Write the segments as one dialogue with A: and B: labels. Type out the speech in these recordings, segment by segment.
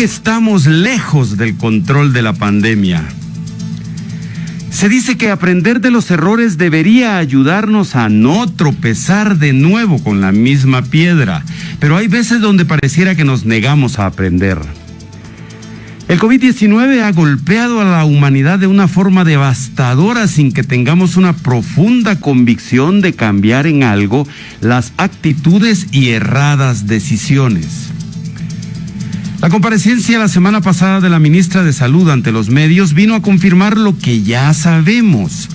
A: estamos lejos del control de la pandemia. Se dice que aprender de los errores debería ayudarnos a no tropezar de nuevo con la misma piedra, pero hay veces donde pareciera que nos negamos a aprender. El COVID-19 ha golpeado a la humanidad de una forma devastadora sin que tengamos una profunda convicción de cambiar en algo las actitudes y erradas decisiones. La comparecencia la semana pasada de la ministra de Salud ante los medios vino a confirmar lo que ya sabemos.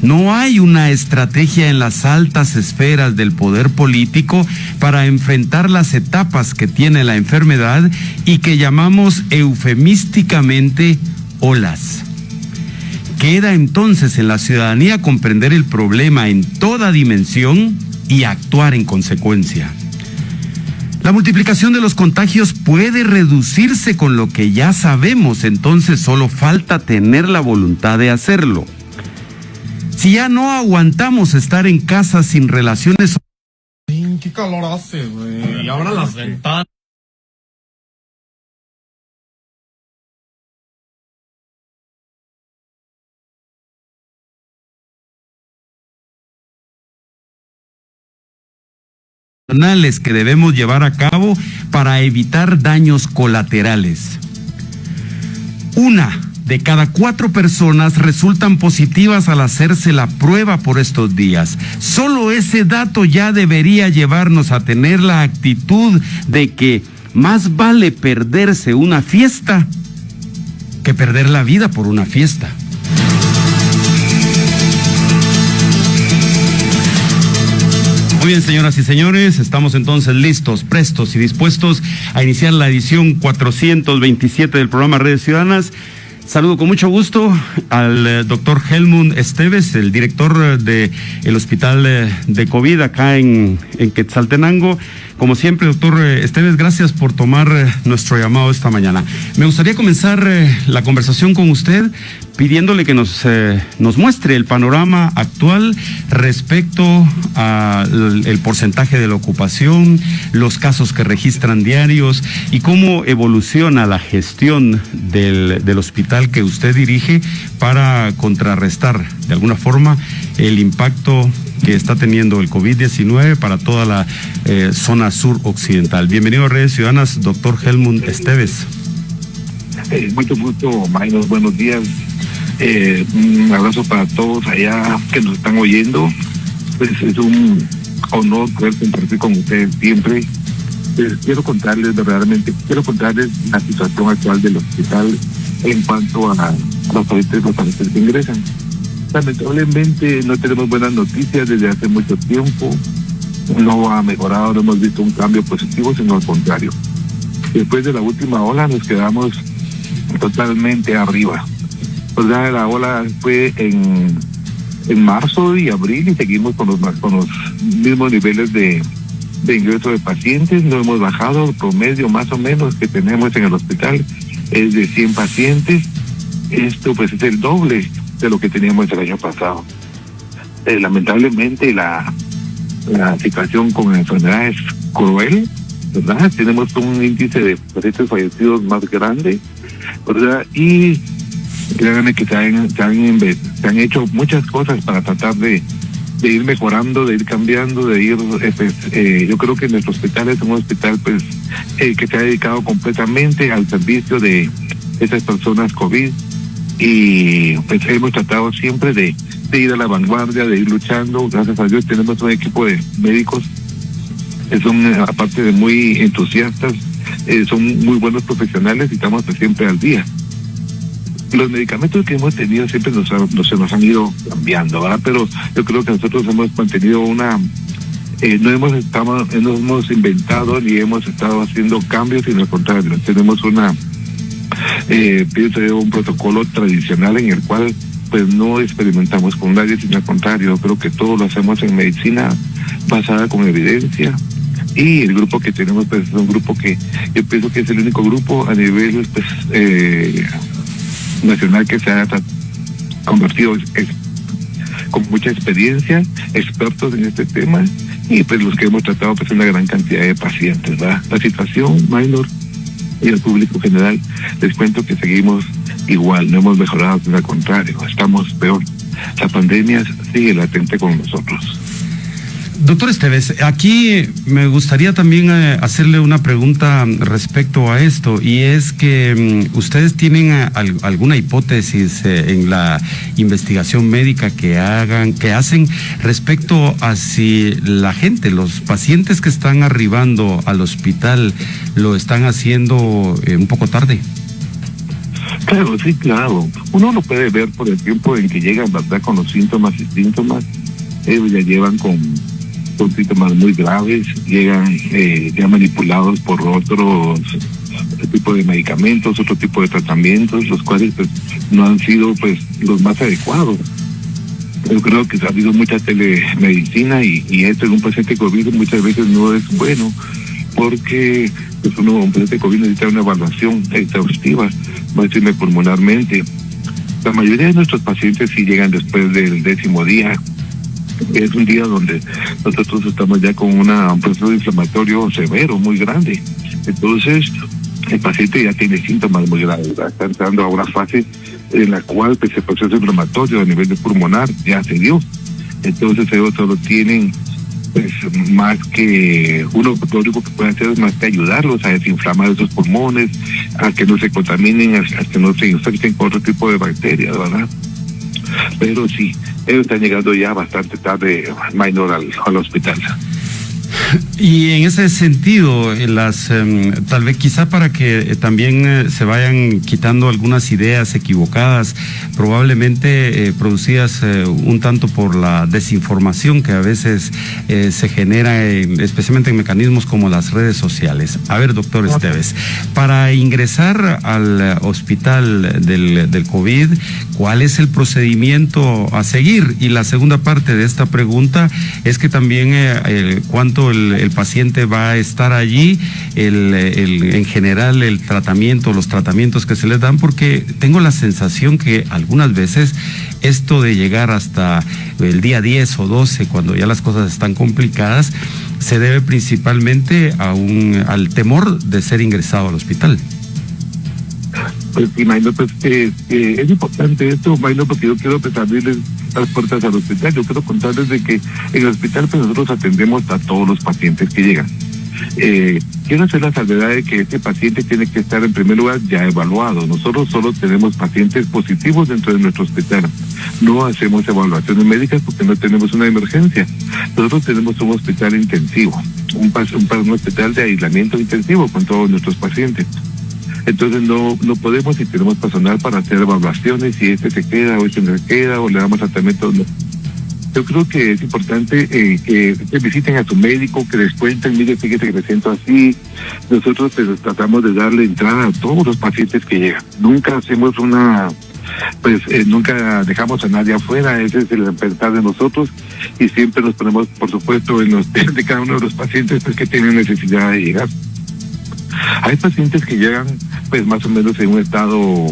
A: No hay una estrategia en las altas esferas del poder político para enfrentar las etapas que tiene la enfermedad y que llamamos eufemísticamente olas. Queda entonces en la ciudadanía comprender el problema en toda dimensión y actuar en consecuencia. La multiplicación de los contagios puede reducirse con lo que ya sabemos, entonces solo falta tener la voluntad de hacerlo. Si ya no aguantamos estar en casa sin relaciones...
B: ¿Qué calor hace, güey? Y abran las ventanas.
A: Que debemos llevar a cabo para evitar daños colaterales. 1 de cada 4 personas resultan positivas al hacerse la prueba por estos días. Solo ese dato ya debería llevarnos a tener la actitud de que más vale perderse una fiesta que perder la vida por una fiesta. Muy bien, señoras y señores, estamos entonces listos, prestos y dispuestos a iniciar la edición 427 del programa Redes Ciudadanas. Saludo con mucho gusto al doctor Helmut Esteves, el director del Hospital de COVID acá en Quetzaltenango. Como siempre, doctor Esteves, gracias por tomar nuestro llamado esta mañana. Me gustaría comenzar la conversación con usted pidiéndole que nos muestre el panorama actual respecto al porcentaje de la ocupación, los casos que registran diarios y cómo evoluciona la gestión del hospital que usted dirige para contrarrestar de alguna forma el impacto que está teniendo el COVID-19 para toda la zona sur occidental. Bienvenido a Redes Ciudadanas, doctor Helmut Esteves.
C: Mucho gusto, Maynos, buenos días. Un abrazo para todos allá que nos están oyendo. Pues es un honor poder compartir con ustedes siempre. Quiero contarles la situación actual del hospital en cuanto a los pacientes que ingresan. Lamentablemente no tenemos buenas noticias desde hace mucho tiempo. No ha mejorado, no hemos visto un cambio positivo, sino al contrario. Después de la última ola nos quedamos totalmente arriba. O sea, la ola fue en marzo y abril y seguimos con los mismos niveles de ingreso de pacientes. No hemos bajado. El promedio más o menos que tenemos en el hospital es de 100 pacientes. Esto pues es el doble de lo que teníamos el año pasado. Lamentablemente la situación con la enfermedad es cruel, ¿verdad? Tenemos un índice de pacientes fallecidos más grande, ¿verdad? Y créanme que se han hecho muchas cosas para tratar de ir mejorando, de ir cambiando, de ir, yo creo que nuestro hospital es un hospital pues que se ha dedicado completamente al servicio de esas personas COVID y pues hemos tratado siempre de ir a la vanguardia, de ir luchando. Gracias a Dios tenemos un equipo de médicos que son, aparte de muy entusiastas, son muy buenos profesionales y estamos pues, siempre al día. Los medicamentos que hemos tenido siempre se nos han ido cambiando, ¿verdad? Pero yo creo que nosotros hemos mantenido no hemos inventado ni hemos estado haciendo cambios, sino al contrario, tenemos un protocolo tradicional en el cual pues no experimentamos con nadie, sino al contrario, yo creo que todo lo hacemos en medicina basada con evidencia. Y el grupo que tenemos pues es un grupo que yo pienso que es el único grupo a nivel pues nacional que se ha convertido con mucha experiencia, expertos en este tema, y pues los que hemos tratado pues una gran cantidad de pacientes, ¿verdad? La situación, Minor, y al público general, les cuento que seguimos igual, no hemos mejorado, al contrario, estamos peor. La pandemia sigue latente con nosotros.
A: Doctor Esteves, aquí me gustaría también hacerle una pregunta respecto a esto, y es que ustedes tienen alguna hipótesis en la investigación médica que hacen respecto a si la gente, los pacientes que están arribando al hospital, lo están haciendo un poco tarde.
C: Claro, sí, claro. Uno lo puede ver por el tiempo en que llegan, ¿verdad? Con los síntomas y síntomas. Ellos ya llevan con síntomas muy graves, llegan ya manipulados por otro tipo de medicamentos, otro tipo de tratamientos, los cuales pues no han sido pues los más adecuados. Yo creo que ha habido mucha telemedicina y esto en un paciente COVID muchas veces no es bueno, porque pues un paciente COVID necesita una evaluación exhaustiva, pulmonarmente. La mayoría de nuestros pacientes sí llegan después del 10º día. Es un día donde nosotros estamos ya con un proceso inflamatorio severo, muy grande. Entonces, el paciente ya tiene síntomas muy graves, ¿verdad? Está entrando a una fase en la cual pues, el proceso inflamatorio a nivel de pulmonar ya se dio. Entonces, ellos solo tienen, pues, más que uno, lo único que puede hacer es más que ayudarlos a desinflamar esos pulmones, a que no se contaminen, a que no se infecten con otro tipo de bacterias, ¿verdad? Pero sí, ellos están llegando ya bastante tarde, Minor, al hospital.
A: Y en ese sentido, tal vez quizá para que también se vayan quitando algunas ideas equivocadas, probablemente producidas un tanto por la desinformación que a veces se genera, especialmente en mecanismos como las redes sociales. A ver, doctor Esteves, para ingresar al hospital del COVID, ¿cuál es el procedimiento a seguir? Y la segunda parte de esta pregunta es que también cuánto el paciente va a estar allí, en general el tratamiento, los tratamientos que se les dan, porque tengo la sensación que algunas veces esto de llegar hasta el día 10 o 12, cuando ya las cosas están complicadas, se debe principalmente al temor de ser ingresado al hospital.
C: Pues sí, Maino, pues es importante esto, Maino, porque yo quiero pues, abrirles las puertas al hospital. Yo quiero contarles de que en el hospital pues, nosotros atendemos a todos los pacientes que llegan. Quiero hacer la salvedad de que este paciente tiene que estar en primer lugar ya evaluado. Nosotros solo tenemos pacientes positivos dentro de nuestro hospital. No hacemos evaluaciones médicas porque no tenemos una emergencia. Nosotros tenemos un hospital intensivo, un hospital de aislamiento intensivo con todos nuestros pacientes. Entonces no podemos, si tenemos personal para hacer evaluaciones, si se queda o no se queda o le damos tratamiento. No. Yo creo que es importante que visiten a su médico, que les cuenten, mire, fíjese que me siento así. Nosotros pues, tratamos de darle entrada a todos los pacientes que llegan. Nunca hacemos nunca dejamos a nadie afuera. Ese es el despertar de nosotros y siempre nos ponemos, por supuesto, en los pies de cada uno de los pacientes pues, que tienen necesidad de llegar. Hay pacientes que llegan pues más o menos en un estado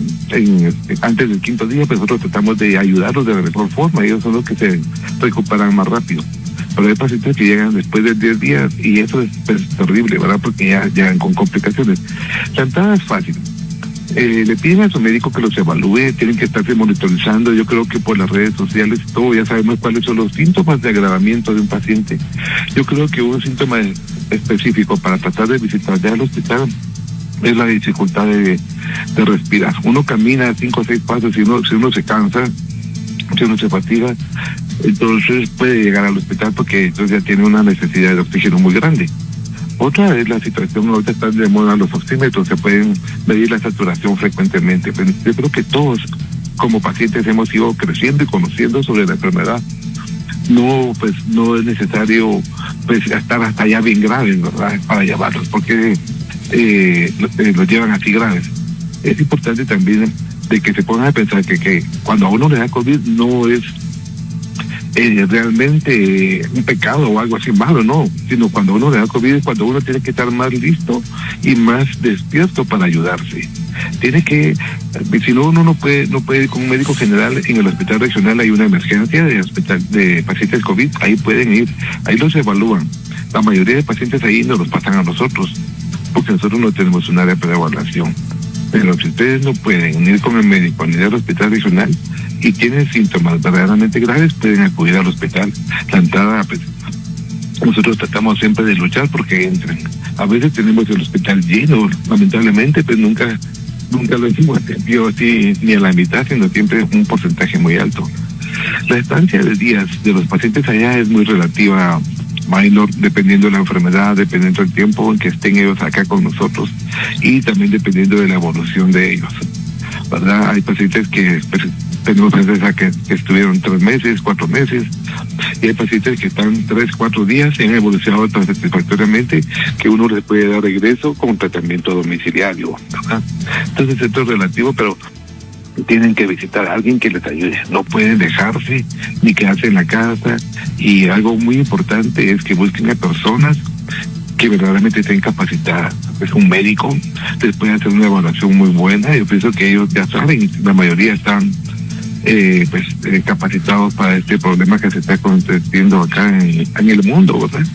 C: antes del 5º día, pues nosotros tratamos de ayudarlos de la mejor forma. Ellos son los que se recuperan más rápido. Pero hay pacientes que llegan después de 10 días y eso es pues, terrible, ¿verdad? Porque ya llegan con complicaciones. La entrada es fácil. Le piden a su médico que los evalúe, tienen que estarse monitorizando. Yo creo que por las redes sociales todo ya sabemos cuáles son los síntomas de agravamiento de un paciente. Yo creo que un síntoma específico para tratar de visitar ya el hospital es la dificultad de respirar. Uno camina 5 o 6 pasos, si uno se cansa, si uno se fatiga, entonces puede llegar al hospital porque entonces ya tiene una necesidad de oxígeno muy grande. Otra es la situación, ahorita están de moda los oxímetros, se pueden medir la saturación frecuentemente. Pero yo creo que todos como pacientes hemos ido creciendo y conociendo sobre la enfermedad. No es necesario pues estar hasta allá bien graves, ¿verdad? Para llevarlos, porque los llevan así graves. Es importante también de que se pongan a pensar que cuando a uno le da COVID no es realmente un pecado o algo así malo, no, sino cuando uno le da COVID es cuando uno tiene que estar más listo y más despierto para ayudarse. Tiene que, si no, uno no puede ir con un médico general. En el hospital regional hay una emergencia de pacientes COVID, ahí pueden ir, ahí los evalúan. La mayoría de pacientes ahí nos los pasan a nosotros. porque nosotros no tenemos un área para evaluación. Pero si ustedes no pueden ir con el médico ni ir al hospital regional y tienen síntomas verdaderamente graves, pueden acudir al hospital. La entrada, pues, nosotros tratamos siempre de luchar porque entren. A veces tenemos el hospital lleno, lamentablemente, pues nunca lo hicimos así ni a la mitad, sino siempre un porcentaje muy alto. La estancia de días de los pacientes allá es muy relativa, Maynor, dependiendo de la enfermedad, dependiendo del tiempo en que estén ellos acá con nosotros y también dependiendo de la evolución de ellos, ¿verdad? Hay pacientes que tenemos pacientes que estuvieron 3 meses, 4 meses, y hay pacientes que están 3, 4 días y han evolucionado tan satisfactoriamente que uno les puede dar regreso con tratamiento domiciliario, ¿verdad? Entonces esto es relativo, pero tienen que visitar a alguien que les ayude, no pueden dejarse ni quedarse en la casa, y algo muy importante es que busquen a personas que verdaderamente estén capacitadas. Es un médico, les puede hacer una evaluación muy buena. Yo pienso que ellos ya saben, la mayoría están capacitados para este problema que se está aconteciendo acá en el mundo, ¿verdad?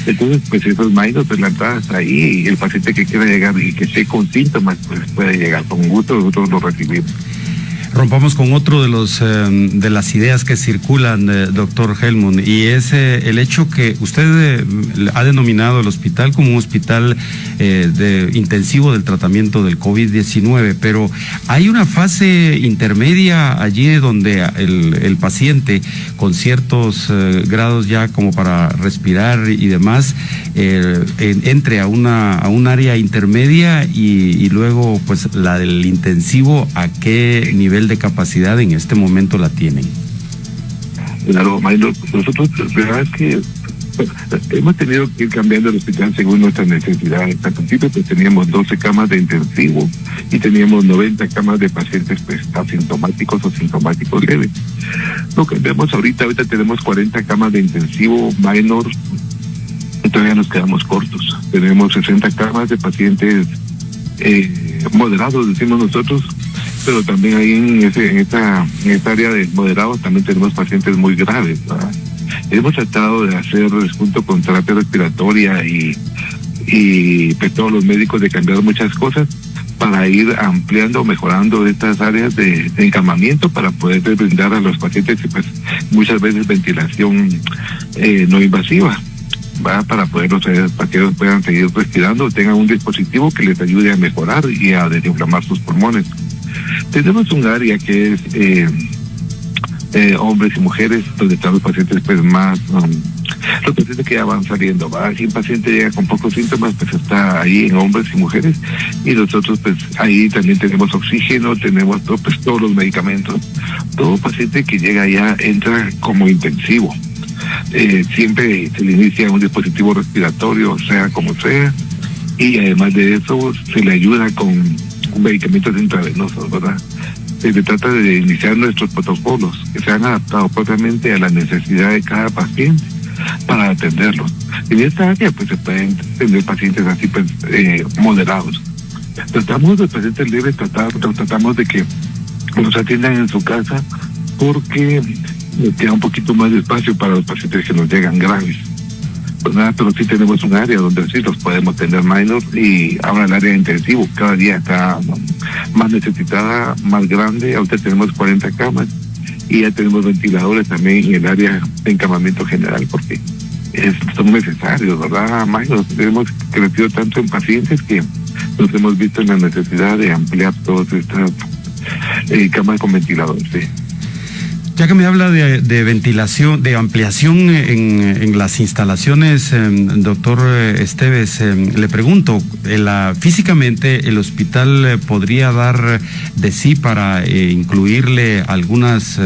C: Entonces, pues esos Maynor, pues la entrada está ahí, y el paciente que quiera llegar y que esté con síntomas, pues puede llegar con gusto, nosotros lo recibimos.
A: Rompamos con otro de las ideas que circulan, doctor Helmut, y es el hecho que usted ha denominado el hospital como un hospital intensivo del tratamiento del COVID-19, pero hay una fase intermedia allí donde el paciente con ciertos grados ya como para respirar y demás entre a un área intermedia y luego pues la del intensivo. ¿A qué nivel de capacidad en este momento la tienen?
C: Claro, Maynor, nosotros la verdad es que hemos tenido que ir cambiando el hospital según nuestras necesidades. Al principio pues teníamos 12 camas de intensivo y teníamos 90 camas de pacientes pues asintomáticos o sintomáticos leves. Lo que vemos ahorita tenemos 40 camas de intensivo Maynor, y todavía nos quedamos cortos. Tenemos 60 camas de pacientes moderados, decimos nosotros, pero también ahí en esta área de moderados también tenemos pacientes muy graves, ¿verdad? Hemos tratado de hacer, junto con terapia respiratoria y pues, todos los médicos, de cambiar muchas cosas para ir ampliando, mejorando estas áreas de encamamiento para poder brindar a los pacientes pues muchas veces ventilación no invasiva, ¿va? Para que ellos puedan seguir respirando, tengan un dispositivo que les ayude a mejorar y a desinflamar sus pulmones. Tenemos un área que es hombres y mujeres, donde están los pacientes pues más, los pacientes que ya van saliendo, ¿va? Si un paciente llega con pocos síntomas, pues está ahí en hombres y mujeres, y nosotros pues ahí también tenemos oxígeno, tenemos todos los medicamentos. Todo paciente que llega allá entra como intensivo. Siempre se le inicia un dispositivo respiratorio, sea como sea, y además de eso se le ayuda con medicamentos intravenosos, ¿verdad? Se trata de iniciar nuestros protocolos que se han adaptado propiamente a la necesidad de cada paciente para atenderlos. En esta área pues se pueden tener pacientes así pues moderados. Tratamos de pacientes leves, tratamos de que los atiendan en su casa porque queda un poquito más de espacio para los pacientes que nos llegan graves. Pues nada, pero sí tenemos un área donde sí los podemos tener Maynor, y ahora el área de intensivo cada día está más necesitada, más grande. Ahorita tenemos 40 camas y ya tenemos ventiladores también en el área de encamamiento general porque son necesarios, ¿verdad, Maynor? Hemos crecido tanto en pacientes que nos hemos visto en la necesidad de ampliar todas estas camas con ventiladores, sí.
A: Ya que me habla de ventilación, de ampliación en las instalaciones, doctor Esteves, le pregunto, físicamente el hospital podría dar de sí para incluirle algunas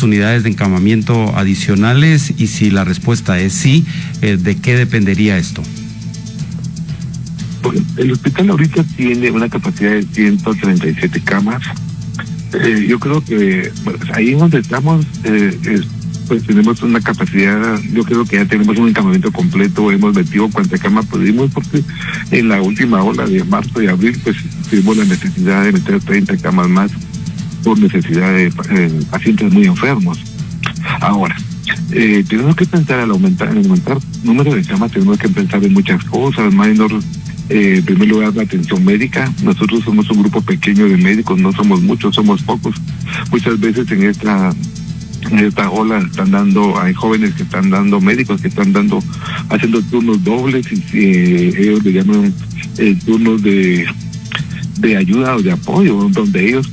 A: unidades de encamamiento adicionales, y si la respuesta es sí, ¿de qué dependería esto?
C: Bueno, el hospital ahorita tiene una capacidad de 137 camas. Yo creo que ahí donde estamos, pues tenemos una capacidad, yo creo que ya tenemos un encamamiento completo, hemos metido cuanta cama pudimos, porque en la última ola de marzo y abril, pues tuvimos la necesidad de meter 30 camas más por necesidad de pacientes muy enfermos. Ahora, tenemos que pensar al aumentar el número de camas, tenemos que pensar en muchas cosas, Maynor. En primer lugar, la atención médica. Nosotros somos un grupo pequeño de médicos, no somos muchos, somos pocos. Muchas veces en esta ola hay jóvenes que están dando, médicos que están haciendo turnos dobles, y ellos le llaman turnos de ayuda o de apoyo, donde ellos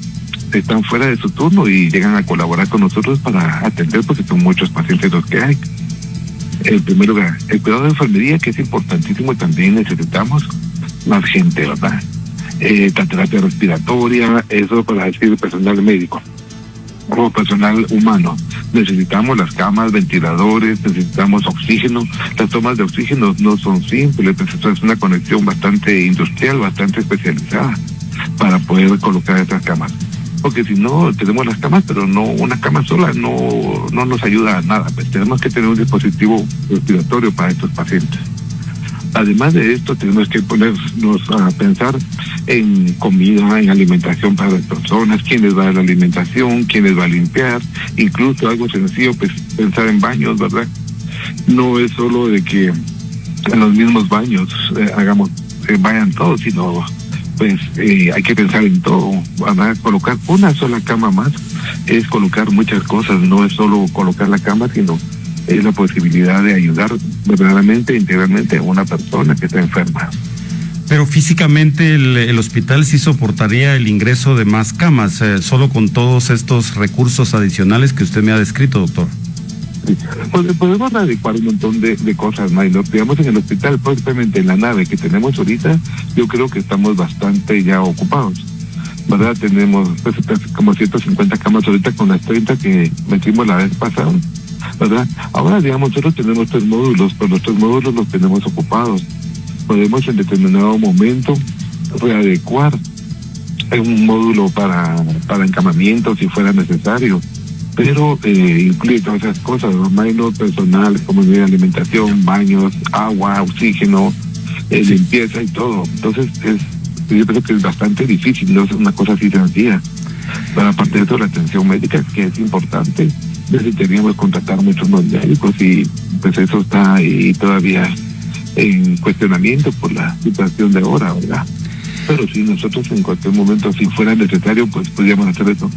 C: están fuera de su turno y llegan a colaborar con nosotros para atender, porque son muchos pacientes los que hay. En primer lugar, el cuidado de enfermería, que es importantísimo, también necesitamos más gente, ¿verdad? La terapia respiratoria, eso para decir personal médico o personal humano. Necesitamos las camas, ventiladores, necesitamos oxígeno. Las tomas de oxígeno no son simples, es una conexión bastante industrial, bastante especializada para poder colocar esas camas. Porque si no, tenemos las camas, pero no, una cama sola no nos ayuda a nada. Pues tenemos que tener un dispositivo respiratorio para estos pacientes. Además de esto, tenemos que ponernos a pensar en comida, en alimentación para las personas, quién les va a dar la alimentación, quién les va a limpiar, incluso algo sencillo, pues pensar en baños, ¿verdad? No es solo de que en los mismos baños vayan todos, sino pues hay que pensar en todo, ¿verdad? Colocar una sola cama más es colocar muchas cosas, no es solo colocar la cama, sino es la posibilidad de ayudar verdaderamente, integralmente a una persona que está enferma.
A: Pero físicamente el hospital sí soportaría el ingreso de más camas, solo con todos estos recursos adicionales que usted me ha descrito, doctor.
C: Sí. Podemos adecuar un montón de cosas, Maynor. Digamos, en el hospital, probablemente en la nave que tenemos ahorita, yo creo que estamos bastante ya ocupados, ¿verdad? Tenemos pues como 150 camas ahorita con las 30 que metimos la vez pasada, ¿verdad? Ahora, digamos, nosotros tenemos 3 módulos, pero los 3 módulos los tenemos ocupados. Podemos en determinado momento readecuar un módulo para encamamiento si fuera necesario, pero incluye todas esas cosas, menos personal, como de alimentación, baños, agua, oxígeno, limpieza y todo. Entonces yo creo que es bastante difícil, no es una cosa así sencilla. Pero aparte de eso, la atención médica, que es importante, necesitaríamos contratar muchos más médicos, y pues eso está ahí todavía en cuestionamiento por la situación de ahora, ¿verdad? Pero si nosotros en cualquier momento, si fuera necesario, pues podríamos hacer eso.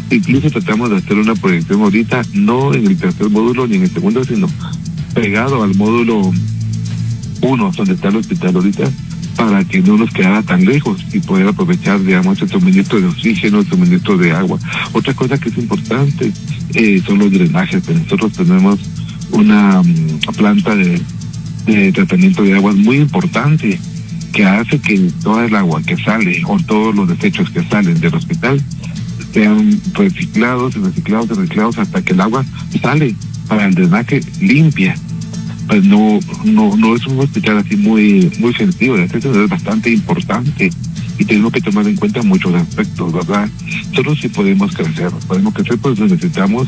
C: Incluso tratamos de hacer una proyección ahorita, no en el tercer módulo ni en el segundo, sino pegado al módulo 1, donde está el hospital ahorita, para que no nos quedara tan lejos y poder aprovechar, digamos, el suministro de oxígeno, el suministro de agua. Otra cosa que es importante son los drenajes. Nosotros tenemos una planta de tratamiento de aguas muy importante, que hace que toda el agua que sale o todos los desechos que salen del hospital sean reciclados hasta que el agua sale para el drenaje limpia. Pues no es un hospital así muy sencillo, es bastante importante y tenemos que tomar en cuenta muchos aspectos, ¿verdad? Solo si podemos crecer, pues necesitamos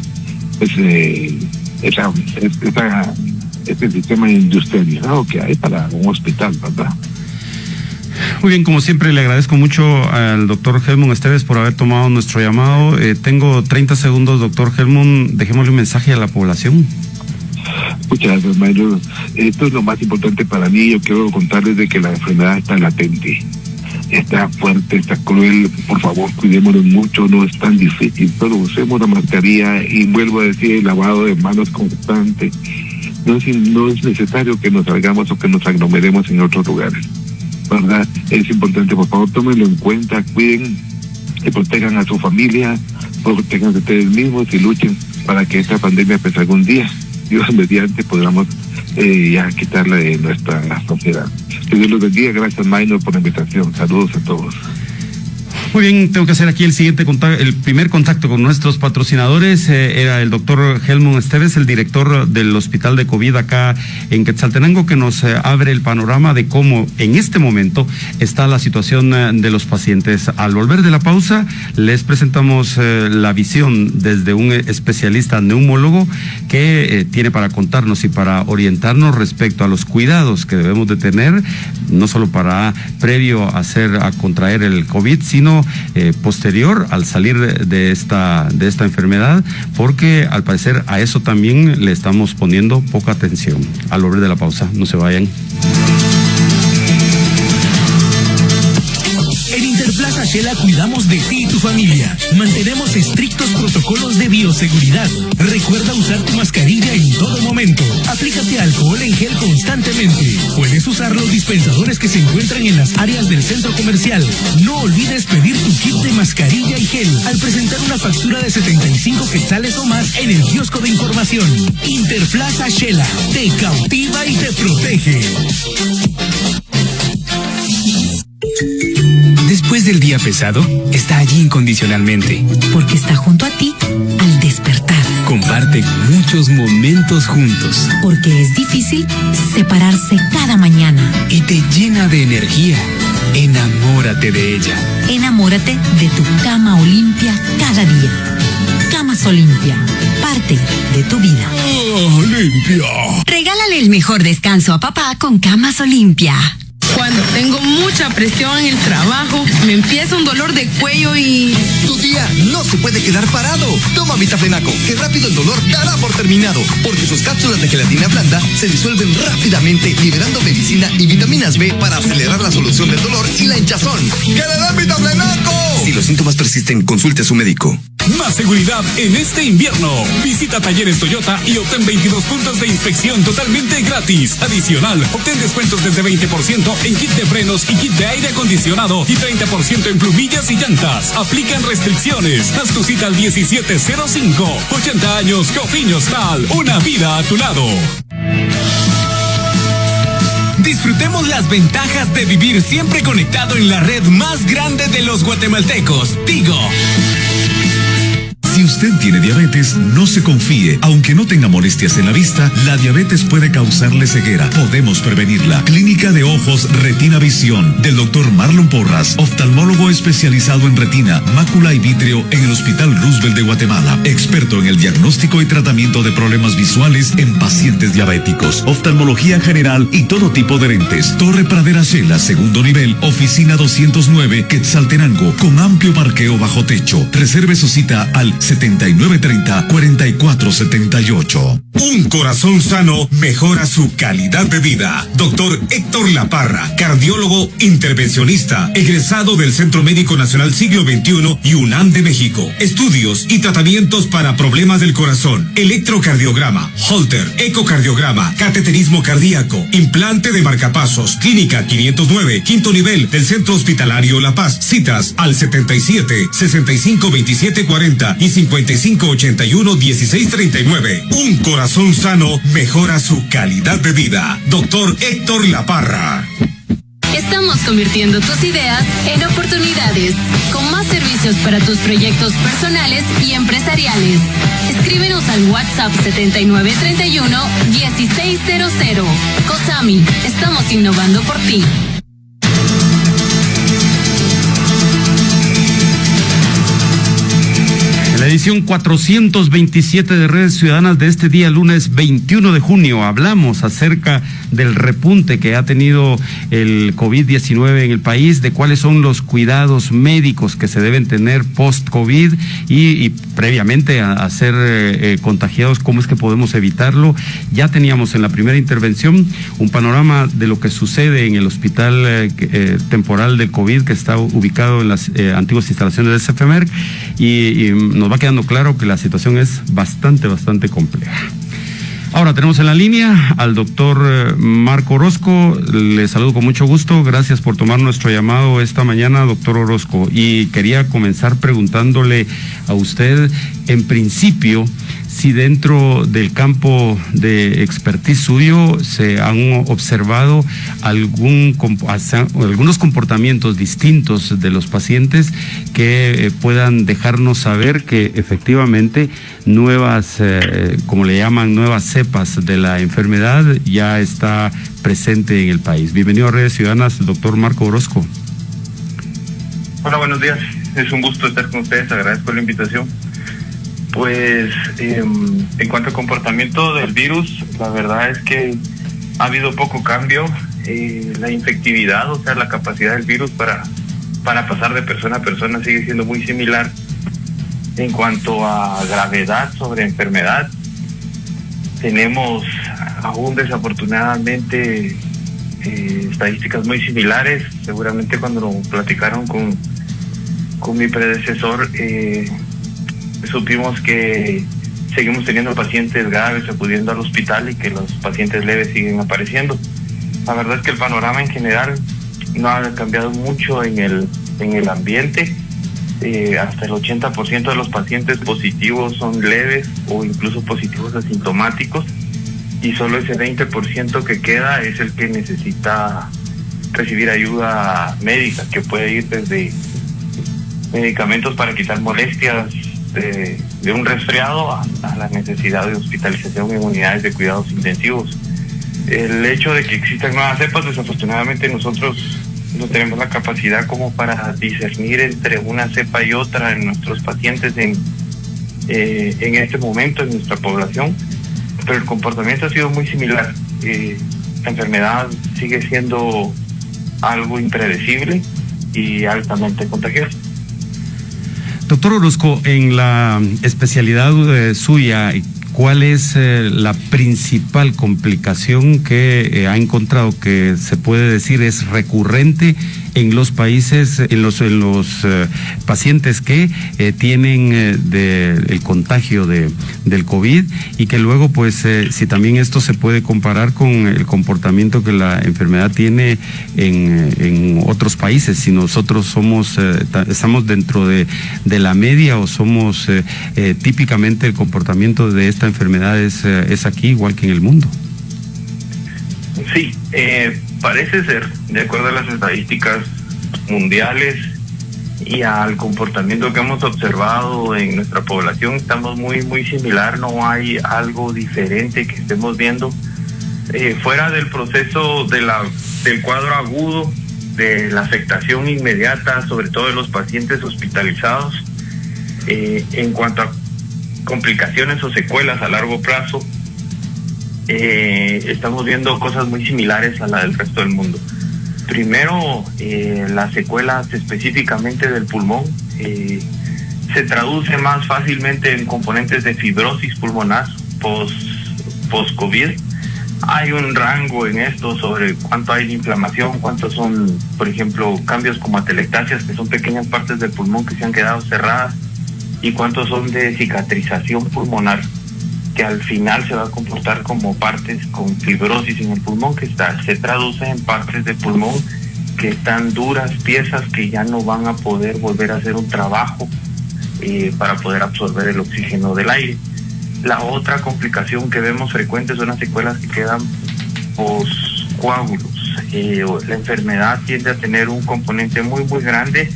C: este sistema industrializado que hay para un hospital, ¿verdad?
A: Muy bien, como siempre le agradezco mucho al doctor Helmut Esteves por haber tomado nuestro llamado. Tengo 30 segundos, doctor Helmut, dejémosle un mensaje a la población.
C: Muchas gracias, maestro. Esto es lo más importante para mí. Yo quiero contarles de que la enfermedad está latente, está fuerte, está cruel. Por favor, cuidémonos mucho, no es tan difícil. Solo usemos la mascarilla y vuelvo a decir, el lavado de manos constante. No es necesario que nos salgamos o que nos aglomeremos en otros lugares, ¿verdad? Es importante, por favor, tómenlo en cuenta, cuiden y protejan a su familia, protejan a ustedes mismos y luchen para que esta pandemia, pues algún día, Dios mediante, podamos ya quitarla de nuestra sociedad. Que Dios los bendiga. Gracias, Maynor, por la invitación. Saludos a todos.
A: Muy bien, tengo que hacer aquí el primer contacto con nuestros patrocinadores. Era el doctor Helmut Esteves, el director del Hospital de COVID acá en Quetzaltenango, que nos abre el panorama de cómo en este momento está la situación de los pacientes. Al volver de la pausa, les presentamos la visión desde un especialista neumólogo que tiene para contarnos y para orientarnos respecto a los cuidados que debemos de tener, no solo para previo a contraer el COVID, sino posterior al salir de esta enfermedad, porque al parecer a eso también le estamos poniendo poca atención. Al volver de la pausa, no se vayan.
D: Shela cuidamos de ti y tu familia. Mantenemos estrictos protocolos de bioseguridad. Recuerda usar tu mascarilla en todo momento. Aplícate alcohol en gel constantemente. Puedes usar los dispensadores que se encuentran en las áreas del centro comercial. No olvides pedir tu kit de mascarilla y gel al presentar una factura de 75 quetzales o más en el kiosco de información. Interplaza Shela te cautiva y te protege.
E: Después del día pesado, está allí incondicionalmente.
F: Porque está junto a ti al despertar.
E: Comparte muchos momentos juntos.
F: Porque es difícil separarse cada mañana.
E: Y te llena de energía. Enamórate de ella.
F: Enamórate de tu cama Olimpia cada día. Camas Olimpia, parte de tu vida.
D: Olimpia.
F: Regálale el mejor descanso a papá con Camas Olimpia.
G: Cuando tengo mucha presión en el trabajo, me empieza un dolor de cuello y...
H: Tu día no se puede quedar parado. Toma Vitaflenaco, que rápido el dolor dará por terminado, porque sus cápsulas de gelatina blanda se disuelven rápidamente, liberando medicina y vitaminas B para acelerar la solución del dolor y la hinchazón. ¡Que le den Vitaflenaco! Si los síntomas persisten, consulte a su médico.
I: Más seguridad en este invierno. Visita Talleres Toyota y obtén 22 puntos de inspección totalmente gratis. Adicional, obtén descuentos desde 20% en kit de frenos y kit de aire acondicionado y 30% en plumillas y llantas. Aplican restricciones. Haz tu cita al 1705. 80 años Cofiños Tal. Una vida a tu lado.
D: Disfrutemos las ventajas de vivir siempre conectado en la red más grande de los guatemaltecos, Tigo.
J: Si usted tiene diabetes, no se confíe. Aunque no tenga molestias en la vista, la diabetes puede causarle ceguera. Podemos prevenirla. Clínica de Ojos Retina Visión, del doctor Marlon Porras, oftalmólogo especializado en retina, mácula y vítreo en el Hospital Roosevelt de Guatemala. Experto en el diagnóstico y tratamiento de problemas visuales en pacientes diabéticos. Oftalmología general y todo tipo de lentes. Torre Pradera Shela, segundo nivel, oficina 209, Quetzaltenango, con amplio parqueo bajo techo. Reserve su cita al 7930-4478.
K: Un corazón sano mejora su calidad de vida. Doctor Héctor Laparra, cardiólogo intervencionista, egresado del Centro Médico Nacional Siglo XXI y UNAM de México. Estudios y tratamientos para problemas del corazón, electrocardiograma, Holter, ecocardiograma, cateterismo cardíaco, implante de marcapasos. Clínica 509, quinto nivel del Centro Hospitalario La Paz. Citas al 77 65 27 40 y 55 81 16 39. Un corazón sano mejora su calidad de vida. Doctor Héctor Laparra.
L: Estamos convirtiendo tus ideas en oportunidades, con más servicios para tus proyectos personales y empresariales. Escríbenos al WhatsApp 7931-1600. COSAMI, estamos innovando por ti.
A: La edición 427 de Redes Ciudadanas de este día, lunes 21 de junio, hablamos acerca del repunte que ha tenido el COVID-19 en el país, de cuáles son los cuidados médicos que se deben tener post-COVID y previamente a ser contagiados, cómo es que podemos evitarlo. Ya teníamos en la primera intervención un panorama de lo que sucede en el hospital temporal del COVID, que está ubicado en las antiguas instalaciones de CFEMERC, y nos va quedando claro que la situación es bastante compleja. Ahora tenemos en la línea al doctor Marco Orozco. Le saludo con mucho gusto. Gracias por tomar nuestro llamado esta mañana, doctor Orozco. Y quería comenzar preguntándole a usted, en principio, si dentro del campo de expertise suyo se han observado algunos comportamientos distintos de los pacientes que puedan dejarnos saber que efectivamente nuevas, como le llaman, nuevas cepas de la enfermedad ya está presente en el país. Bienvenido a Redes Ciudadanas, doctor Marco Orozco.
M: Hola, buenos días. Es un gusto estar con ustedes. Agradezco la invitación. Pues en cuanto al comportamiento del virus, la verdad es que ha habido poco cambio. La infectividad, o sea, la capacidad del virus para pasar de persona a persona sigue siendo muy similar. En cuanto a gravedad sobre enfermedad, tenemos aún desafortunadamente estadísticas muy similares. Seguramente cuando lo platicaron con con mi predecesor supimos que seguimos teniendo pacientes graves acudiendo al hospital y que los pacientes leves siguen apareciendo. La verdad es que el panorama en general no ha cambiado mucho en el ambiente. Hasta el 80% de los pacientes positivos son leves o incluso positivos asintomáticos, y solo ese 20% que queda es el que necesita recibir ayuda médica, que puede ir desde medicamentos para quitar molestias de un resfriado a la necesidad de hospitalización en unidades de cuidados intensivos. El hecho de que existan nuevas cepas, desafortunadamente nosotros no tenemos la capacidad como para discernir entre una cepa y otra en nuestros pacientes en este momento en nuestra población, pero el comportamiento ha sido muy similar. La enfermedad sigue siendo algo impredecible y altamente contagiosa.
A: Doctor Orozco, en la especialidad suya, ¿cuál es la principal complicación que ha encontrado que se puede decir es recurrente en los países, en los pacientes que tienen el contagio del COVID, y que luego pues si también esto se puede comparar con el comportamiento que la enfermedad tiene en otros países, si nosotros estamos dentro de la media o somos típicamente el comportamiento de esta enfermedad es aquí igual que en el mundo?
M: Sí, parece ser, de acuerdo a las estadísticas mundiales y al comportamiento que hemos observado en nuestra población, estamos muy similar, no hay algo diferente que estemos viendo fuera del proceso del cuadro agudo, de la afectación inmediata, sobre todo de los pacientes hospitalizados. En cuanto a complicaciones o secuelas a largo plazo, estamos viendo cosas muy similares a la del resto del mundo. Primero, las secuelas específicamente del pulmón se traduce más fácilmente en componentes de fibrosis pulmonar post-COVID. Hay un rango en esto sobre cuánto hay de inflamación, cuántos son, por ejemplo, cambios como atelectasias, que son pequeñas partes del pulmón que se han quedado cerradas, y cuántos son de cicatrización pulmonar, que al final se va a comportar como partes con fibrosis en el pulmón, que se traduce en partes del pulmón que están duras, piezas que ya no van a poder volver a hacer un trabajo para poder absorber el oxígeno del aire. La otra complicación que vemos frecuente son las secuelas que quedan post-coágulos. La enfermedad tiende a tener un componente muy grande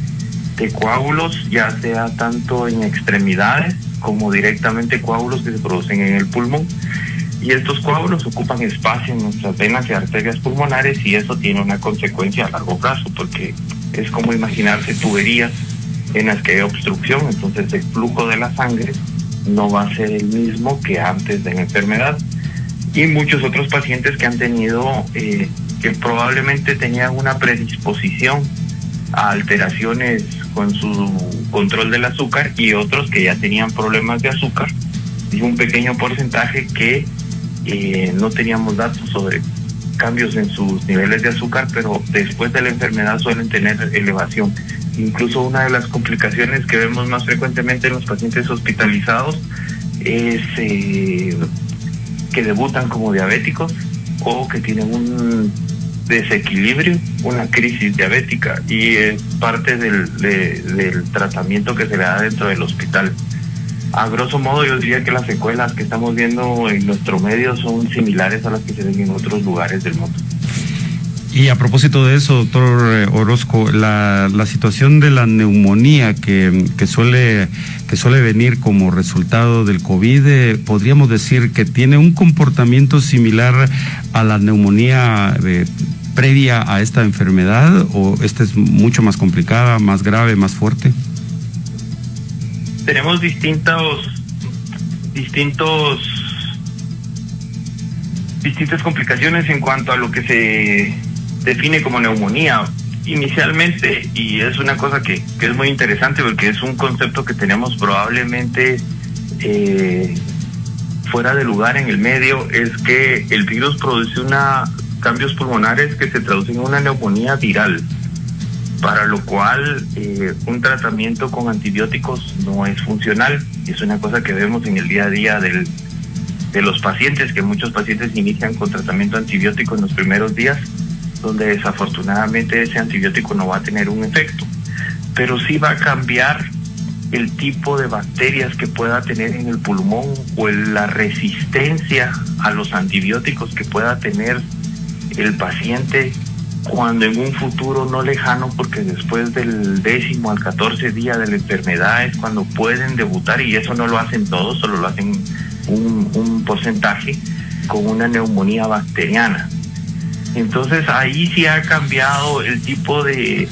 M: de coágulos, ya sea tanto en extremidades como directamente coágulos que se producen en el pulmón, y estos coágulos ocupan espacio en nuestras venas y arterias pulmonares, y eso tiene una consecuencia a largo plazo, porque es como imaginarse tuberías en las que hay obstrucción, entonces el flujo de la sangre no va a ser el mismo que antes de la enfermedad. Y muchos otros pacientes que han tenido, que probablemente tenían una predisposición a alteraciones con su control del azúcar, y otros que ya tenían problemas de azúcar, y un pequeño porcentaje que no teníamos datos sobre cambios en sus niveles de azúcar, pero después de la enfermedad suelen tener elevación. Incluso una de las complicaciones que vemos más frecuentemente en los pacientes hospitalizados es que debutan como diabéticos o que tienen un desequilibrio, una crisis diabética, y es parte del tratamiento que se le da dentro del hospital. A grosso modo, yo diría que las secuelas que estamos viendo en nuestro medio son similares a las que se ven en otros lugares del mundo.
A: Y a propósito de eso, doctor Orozco, la situación de la neumonía que suele venir como resultado del COVID, podríamos decir que tiene un comportamiento similar a la neumonía previa a esta enfermedad, o esta es mucho más complicada, más grave, más fuerte.
M: Tenemos distintas complicaciones en cuanto a lo que se define como neumonía inicialmente, y es una cosa que es muy interesante porque es un concepto que tenemos probablemente fuera de lugar en el medio. Es que el virus produce cambios pulmonares que se traducen en una neumonía viral. para lo cual un tratamiento con antibióticos no es funcional. Y es una cosa que vemos en el día a día de los pacientes, que muchos pacientes inician con tratamiento antibiótico en los primeros días, donde desafortunadamente ese antibiótico no va a tener un efecto, pero sí va a cambiar el tipo de bacterias que pueda tener en el pulmón o la resistencia a los antibióticos que pueda tener el paciente cuando en un futuro no lejano, porque después del 10º al 14 día de la enfermedad es cuando pueden debutar, y eso no lo hacen todos, solo lo hacen un porcentaje, con una neumonía bacteriana. Entonces ahí sí ha cambiado el tipo de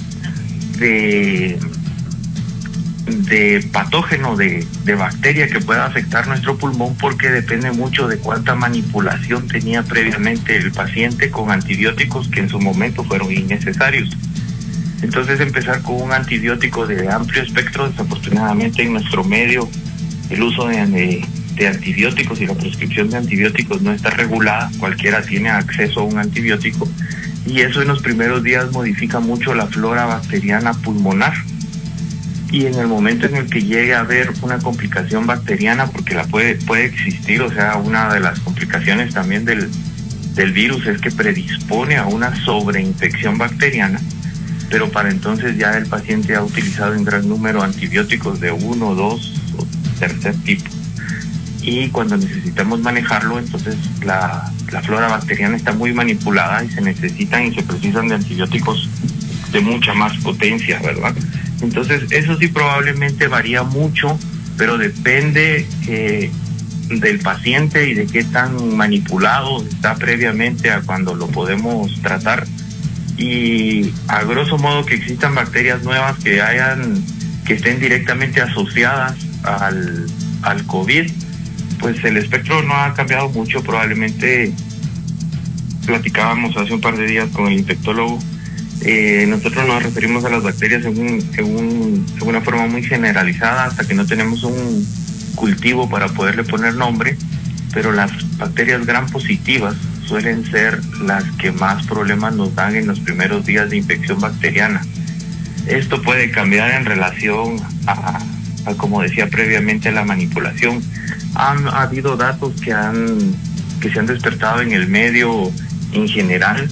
M: patógeno, de bacteria que pueda afectar nuestro pulmón, porque depende mucho de cuánta manipulación tenía previamente el paciente con antibióticos que en su momento fueron innecesarios. Entonces empezar con un antibiótico de amplio espectro, desafortunadamente en nuestro medio el uso de antibióticos y la prescripción de antibióticos no está regulada, cualquiera tiene acceso a un antibiótico, y eso en los primeros días modifica mucho la flora bacteriana pulmonar. Y en el momento en el que llegue a haber una complicación bacteriana, porque la puede existir, o sea, una de las complicaciones también del virus es que predispone a una sobreinfección bacteriana, pero para entonces ya el paciente ha utilizado en gran número antibióticos de 1, 2 o tercer tipo. Y cuando necesitamos manejarlo, entonces la flora bacteriana está muy manipulada y se necesitan y se precisan de antibióticos de mucha más potencia, ¿verdad? Entonces eso sí probablemente varía mucho, pero depende del paciente y de qué tan manipulado está previamente a cuando lo podemos tratar. Y a grosso modo que existan bacterias nuevas que estén directamente asociadas al COVID, pues el espectro no ha cambiado mucho. Probablemente platicábamos hace un par de días con el infectólogo. Nosotros nos referimos a las bacterias de una forma muy generalizada hasta que no tenemos un cultivo para poderle poner nombre, pero las bacterias gram positivas suelen ser las que más problemas nos dan en los primeros días de infección bacteriana. Esto puede cambiar en relación a como decía previamente, a la manipulación. Ha habido datos que se han despertado en el medio en general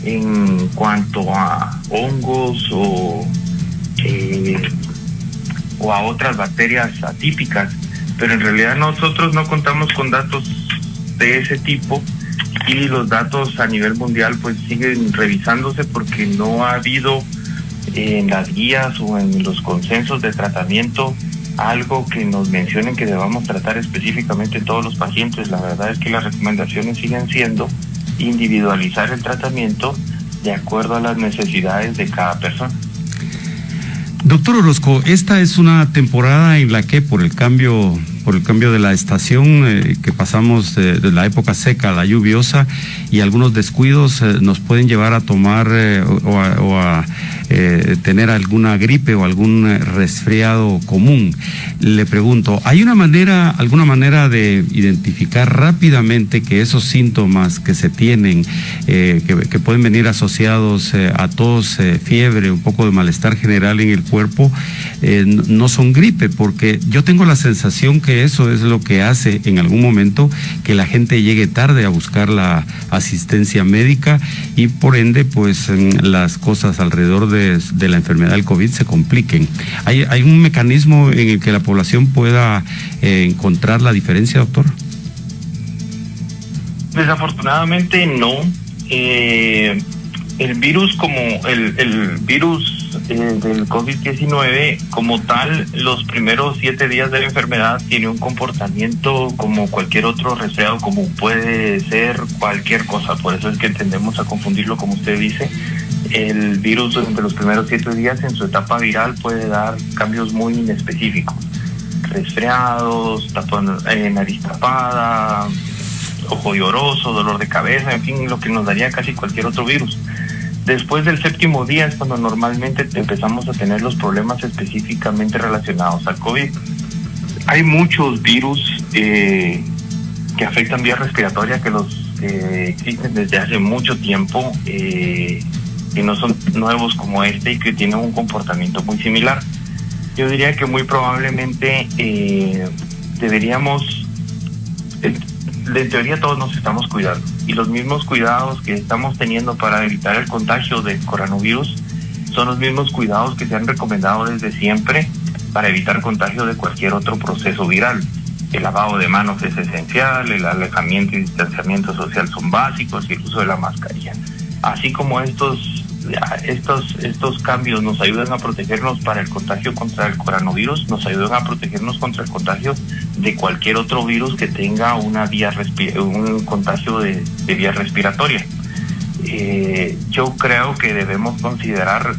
M: en cuanto a hongos o a otras bacterias atípicas, pero en realidad nosotros no contamos con datos de ese tipo, y los datos a nivel mundial pues siguen revisándose porque no ha habido en las guías o en los consensos de tratamiento algo que nos mencionen que debamos tratar específicamente todos los pacientes. La verdad es que las recomendaciones siguen siendo individualizar el tratamiento de acuerdo a las necesidades de cada persona.
A: Doctor Orozco, esta es una temporada en la que por el cambio de la estación que pasamos de la época seca a la lluviosa, y algunos descuidos nos pueden llevar a tomar o a tener alguna gripe o algún resfriado común. Le pregunto, ¿hay alguna manera de identificar rápidamente que esos síntomas que se tienen, que pueden venir asociados a tos, fiebre, un poco de malestar general en el cuerpo, no son gripe? Porque yo tengo la sensación que eso es lo que hace en algún momento que la gente llegue tarde a buscar la asistencia médica, y por ende pues las cosas alrededor de la enfermedad del COVID se compliquen. ¿Hay un mecanismo en el que la población pueda encontrar la diferencia, doctor?
M: Desafortunadamente no. El virus el virus del COVID-19 como tal, los primeros 7 días de la enfermedad tiene un comportamiento como cualquier otro resfriado, como puede ser cualquier cosa. Por eso es que tendemos a confundirlo, como usted dice. El virus durante los primeros 7 días en su etapa viral puede dar cambios muy inespecíficos: resfriados, nariz tapada, ojo lloroso, dolor de cabeza, en fin, lo que nos daría casi cualquier otro virus. Después del 7º día es cuando normalmente empezamos a tener los problemas específicamente relacionados al COVID. Hay muchos virus que afectan vía respiratoria, que los existen desde hace mucho tiempo. que no son nuevos como este y que tienen un comportamiento muy similar. Yo diría que muy probablemente deberíamos, de teoría todos nos estamos cuidando, y los mismos cuidados que estamos teniendo para evitar el contagio del coronavirus son los mismos cuidados que se han recomendado desde siempre para evitar contagio de cualquier otro proceso viral. El lavado de manos es esencial, el alejamiento y distanciamiento social son básicos, y el uso de la mascarilla. Así como estos cambios nos ayudan a protegernos para el contagio contra el coronavirus, nos ayudan a protegernos contra el contagio de cualquier otro virus que tenga un contagio de vía respiratoria. Yo creo que debemos considerar,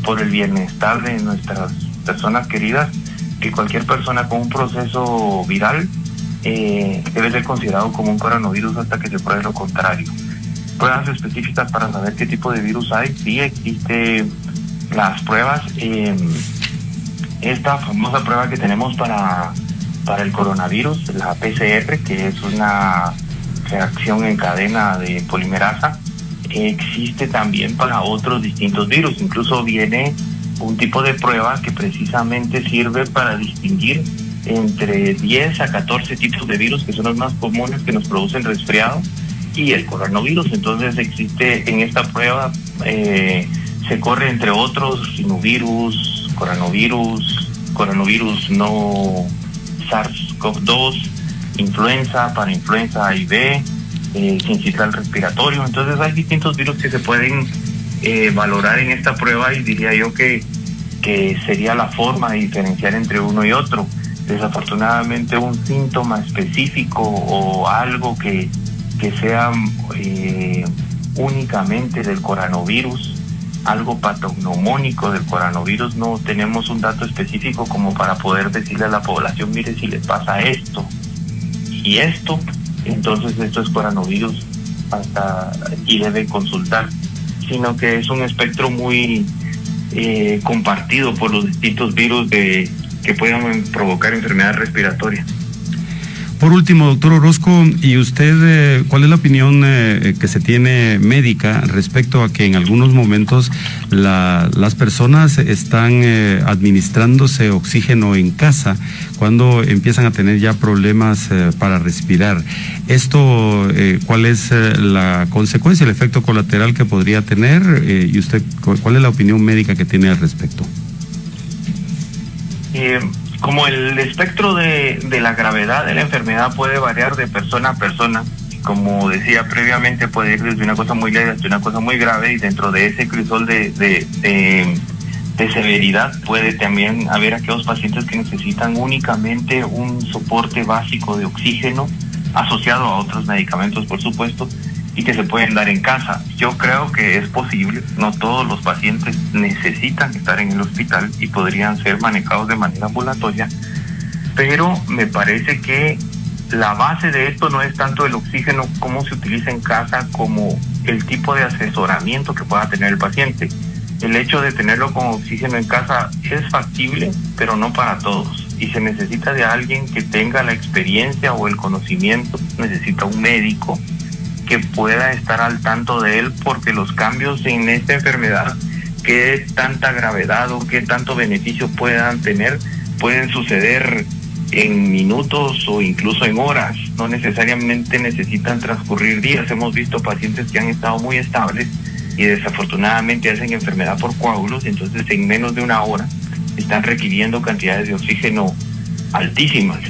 M: por el bienestar de nuestras personas queridas, que cualquier persona con un proceso viral debe ser considerado como un coronavirus hasta que se pruebe lo contrario. Pruebas específicas para saber qué tipo de virus hay, sí existe las pruebas. Esta famosa prueba que tenemos para el coronavirus, la PCR, que es una reacción en cadena de polimerasa, existe también para otros distintos virus. Incluso viene un tipo de prueba que precisamente sirve para distinguir entre 10 a 14 tipos de virus, que son los más comunes que nos producen resfriado, y el coronavirus. Entonces existe en esta prueba, se corre entre otros sinovirus, coronavirus no SARS-CoV-2, influenza, para influenza A y B, sincicial respiratorio. Entonces hay distintos virus que se pueden valorar en esta prueba, y diría yo que sería la forma de diferenciar entre uno y otro. Desafortunadamente un síntoma específico o algo que sea únicamente del coronavirus, algo patognomónico del coronavirus, no tenemos un dato específico como para poder decirle a la población, mire, si le pasa esto y esto, entonces esto es coronavirus y debe consultar, sino que es un espectro muy compartido por los distintos virus que puedan provocar enfermedad respiratoria.
A: Por último, doctor Orozco, ¿y usted cuál es la opinión que se tiene médica respecto a que en algunos momentos las personas están administrándose oxígeno en casa cuando empiezan a tener ya problemas para respirar? Esto, ¿cuál es la consecuencia, el efecto colateral que podría tener? ¿Y usted cuál es la opinión médica que tiene al respecto?
M: Como el espectro de la gravedad de la enfermedad puede variar de persona a persona, como decía previamente, puede ir desde una cosa muy leve hasta una cosa muy grave, y dentro de ese crisol de severidad puede también haber aquellos pacientes que necesitan únicamente un soporte básico de oxígeno asociado a otros medicamentos, por supuesto, y que se pueden dar en casa. Yo creo que es posible, no todos los pacientes necesitan estar en el hospital y podrían ser manejados de manera ambulatoria, pero me parece que la base de esto no es tanto el oxígeno, cómo se utiliza en casa, como el tipo de asesoramiento que pueda tener el paciente. El hecho de tenerlo con oxígeno en casa es factible, pero no para todos, y se necesita de alguien que tenga la experiencia o el conocimiento, necesita un médico que pueda estar al tanto de él, porque los cambios en esta enfermedad, qué tanta gravedad o qué tanto beneficio puedan tener, pueden suceder en minutos o incluso en horas, no necesariamente necesitan transcurrir días. Hemos visto pacientes que han estado muy estables y desafortunadamente hacen enfermedad por coágulos, entonces en menos de una hora están requiriendo cantidades de oxígeno altísimas.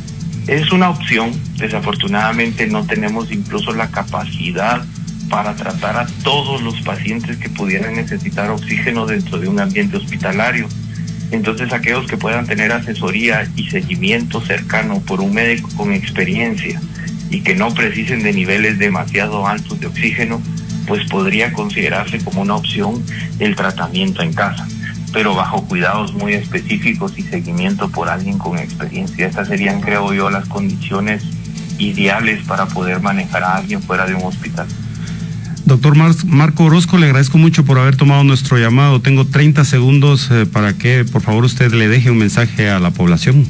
M: Es una opción, desafortunadamente no tenemos incluso la capacidad para tratar a todos los pacientes que pudieran necesitar oxígeno dentro de un ambiente hospitalario. Entonces aquellos que puedan tener asesoría y seguimiento cercano por un médico con experiencia y que no precisen de niveles demasiado altos de oxígeno, pues podría considerarse como una opción el tratamiento en casa, pero bajo cuidados muy específicos y seguimiento por alguien con experiencia. Estas serían, creo yo, las condiciones ideales para poder manejar a alguien fuera de un hospital.
A: Doctor Marco Orozco, le agradezco mucho por haber tomado nuestro llamado. Tengo 30 segundos para que, por favor, usted le deje un mensaje a la población.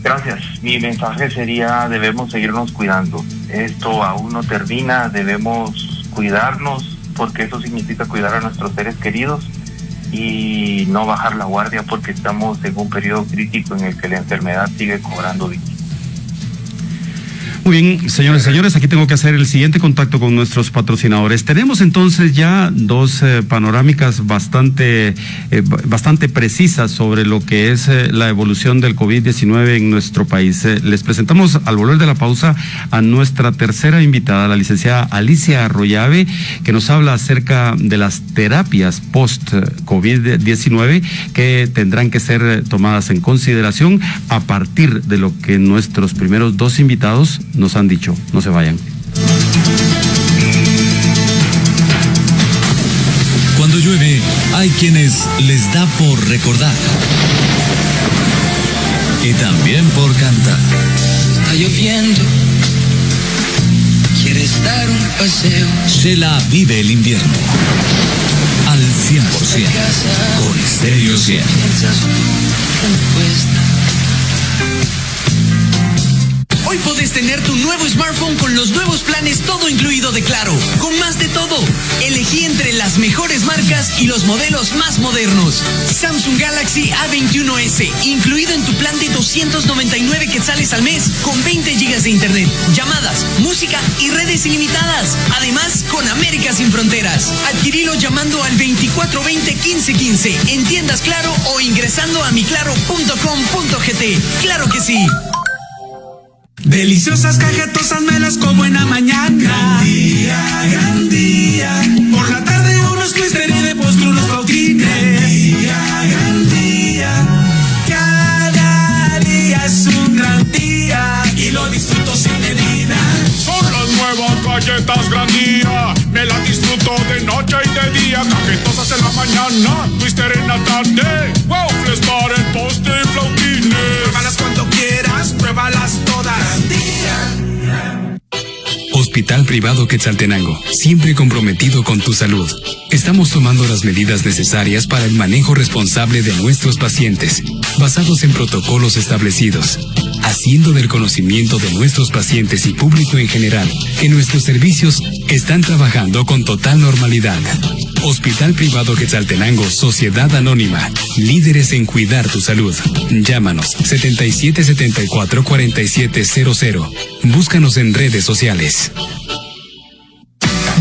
M: Gracias. Mi mensaje sería, debemos seguirnos cuidando. Esto aún no termina, debemos cuidarnos porque eso significa cuidar a nuestros seres queridos y no bajar la guardia, porque estamos en un periodo crítico en el que la enfermedad sigue cobrando vidas.
A: Muy bien, señores y señores, aquí tengo que hacer el siguiente contacto con nuestros patrocinadores. Tenemos entonces ya dos panorámicas bastante precisas sobre lo que es la evolución del COVID-19 en nuestro país. Les presentamos al volver de la pausa a nuestra tercera invitada, la licenciada Alicia Arroyave, que nos habla acerca de las terapias post-COVID-19 que tendrán que ser tomadas en consideración a partir de lo que nuestros primeros dos invitados nos han dicho. No se vayan.
K: Cuando llueve, hay quienes les da por recordar y también por cantar.
N: Está lloviendo, quieres dar un paseo.
K: Shela vive el invierno al 100% con Stereo 100.
O: Hoy puedes tener tu nuevo smartphone con los nuevos planes todo incluido de Claro, con más de todo. Elegí entre las mejores marcas y los modelos más modernos. Samsung Galaxy A21s, incluido en tu plan de 299 quetzales al mes, con 20 GB de internet, llamadas, música y redes ilimitadas. Además, con América sin fronteras. Adquirilo llamando al 2420-1515 en tiendas Claro o ingresando a miclaro.com.gt. ¡Claro que sí!
P: Deliciosas cajetosas me las como en la mañana. Gran día. Por la tarde unos twister y de postre unos pautines. Gran día. Cada día es un gran día y lo disfruto sin medida.
B: Son las nuevas galletas Gran Día. Me las disfruto de noche y de día. Cajetosas en la mañana, twister en la tarde. Waffles para el postre y flautines.
P: Pruébalas cuando quieras, pruébalas todas.
E: Hospital Privado Quetzaltenango, siempre comprometido con tu salud. Estamos tomando las medidas necesarias para el manejo responsable de nuestros pacientes, basados en protocolos establecidos, haciendo del conocimiento de nuestros pacientes y público en general que nuestros servicios están trabajando con total normalidad. Hospital Privado Quetzaltenango, Sociedad Anónima, líderes en cuidar tu salud. Llámanos 7774-4700. Búscanos en redes sociales.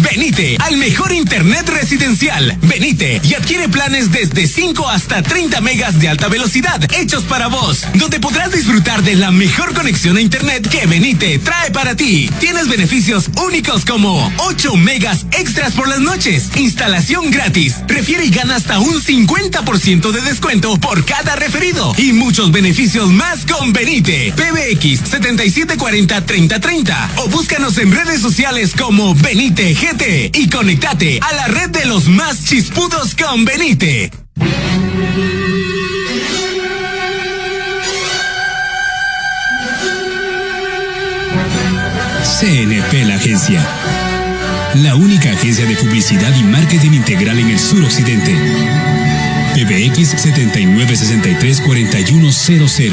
O: Venite al mejor internet residencial. Venite y adquiere planes desde 5 hasta 30 megas de alta velocidad hechos para vos, donde podrás disfrutar de la mejor conexión a internet que Venite trae para ti. Tienes beneficios únicos como 8 megas extras por las noches, instalación gratis, refiere y gana hasta un 50% de descuento por cada referido y muchos beneficios más con Venite. PBX 7740-3030 o búscanos en redes sociales como Venite GT y conectate a la red de los más chispudos con Venite.
D: CNP La Agencia. La única agencia de publicidad y marketing integral en el suroccidente. PBX 7963-4100.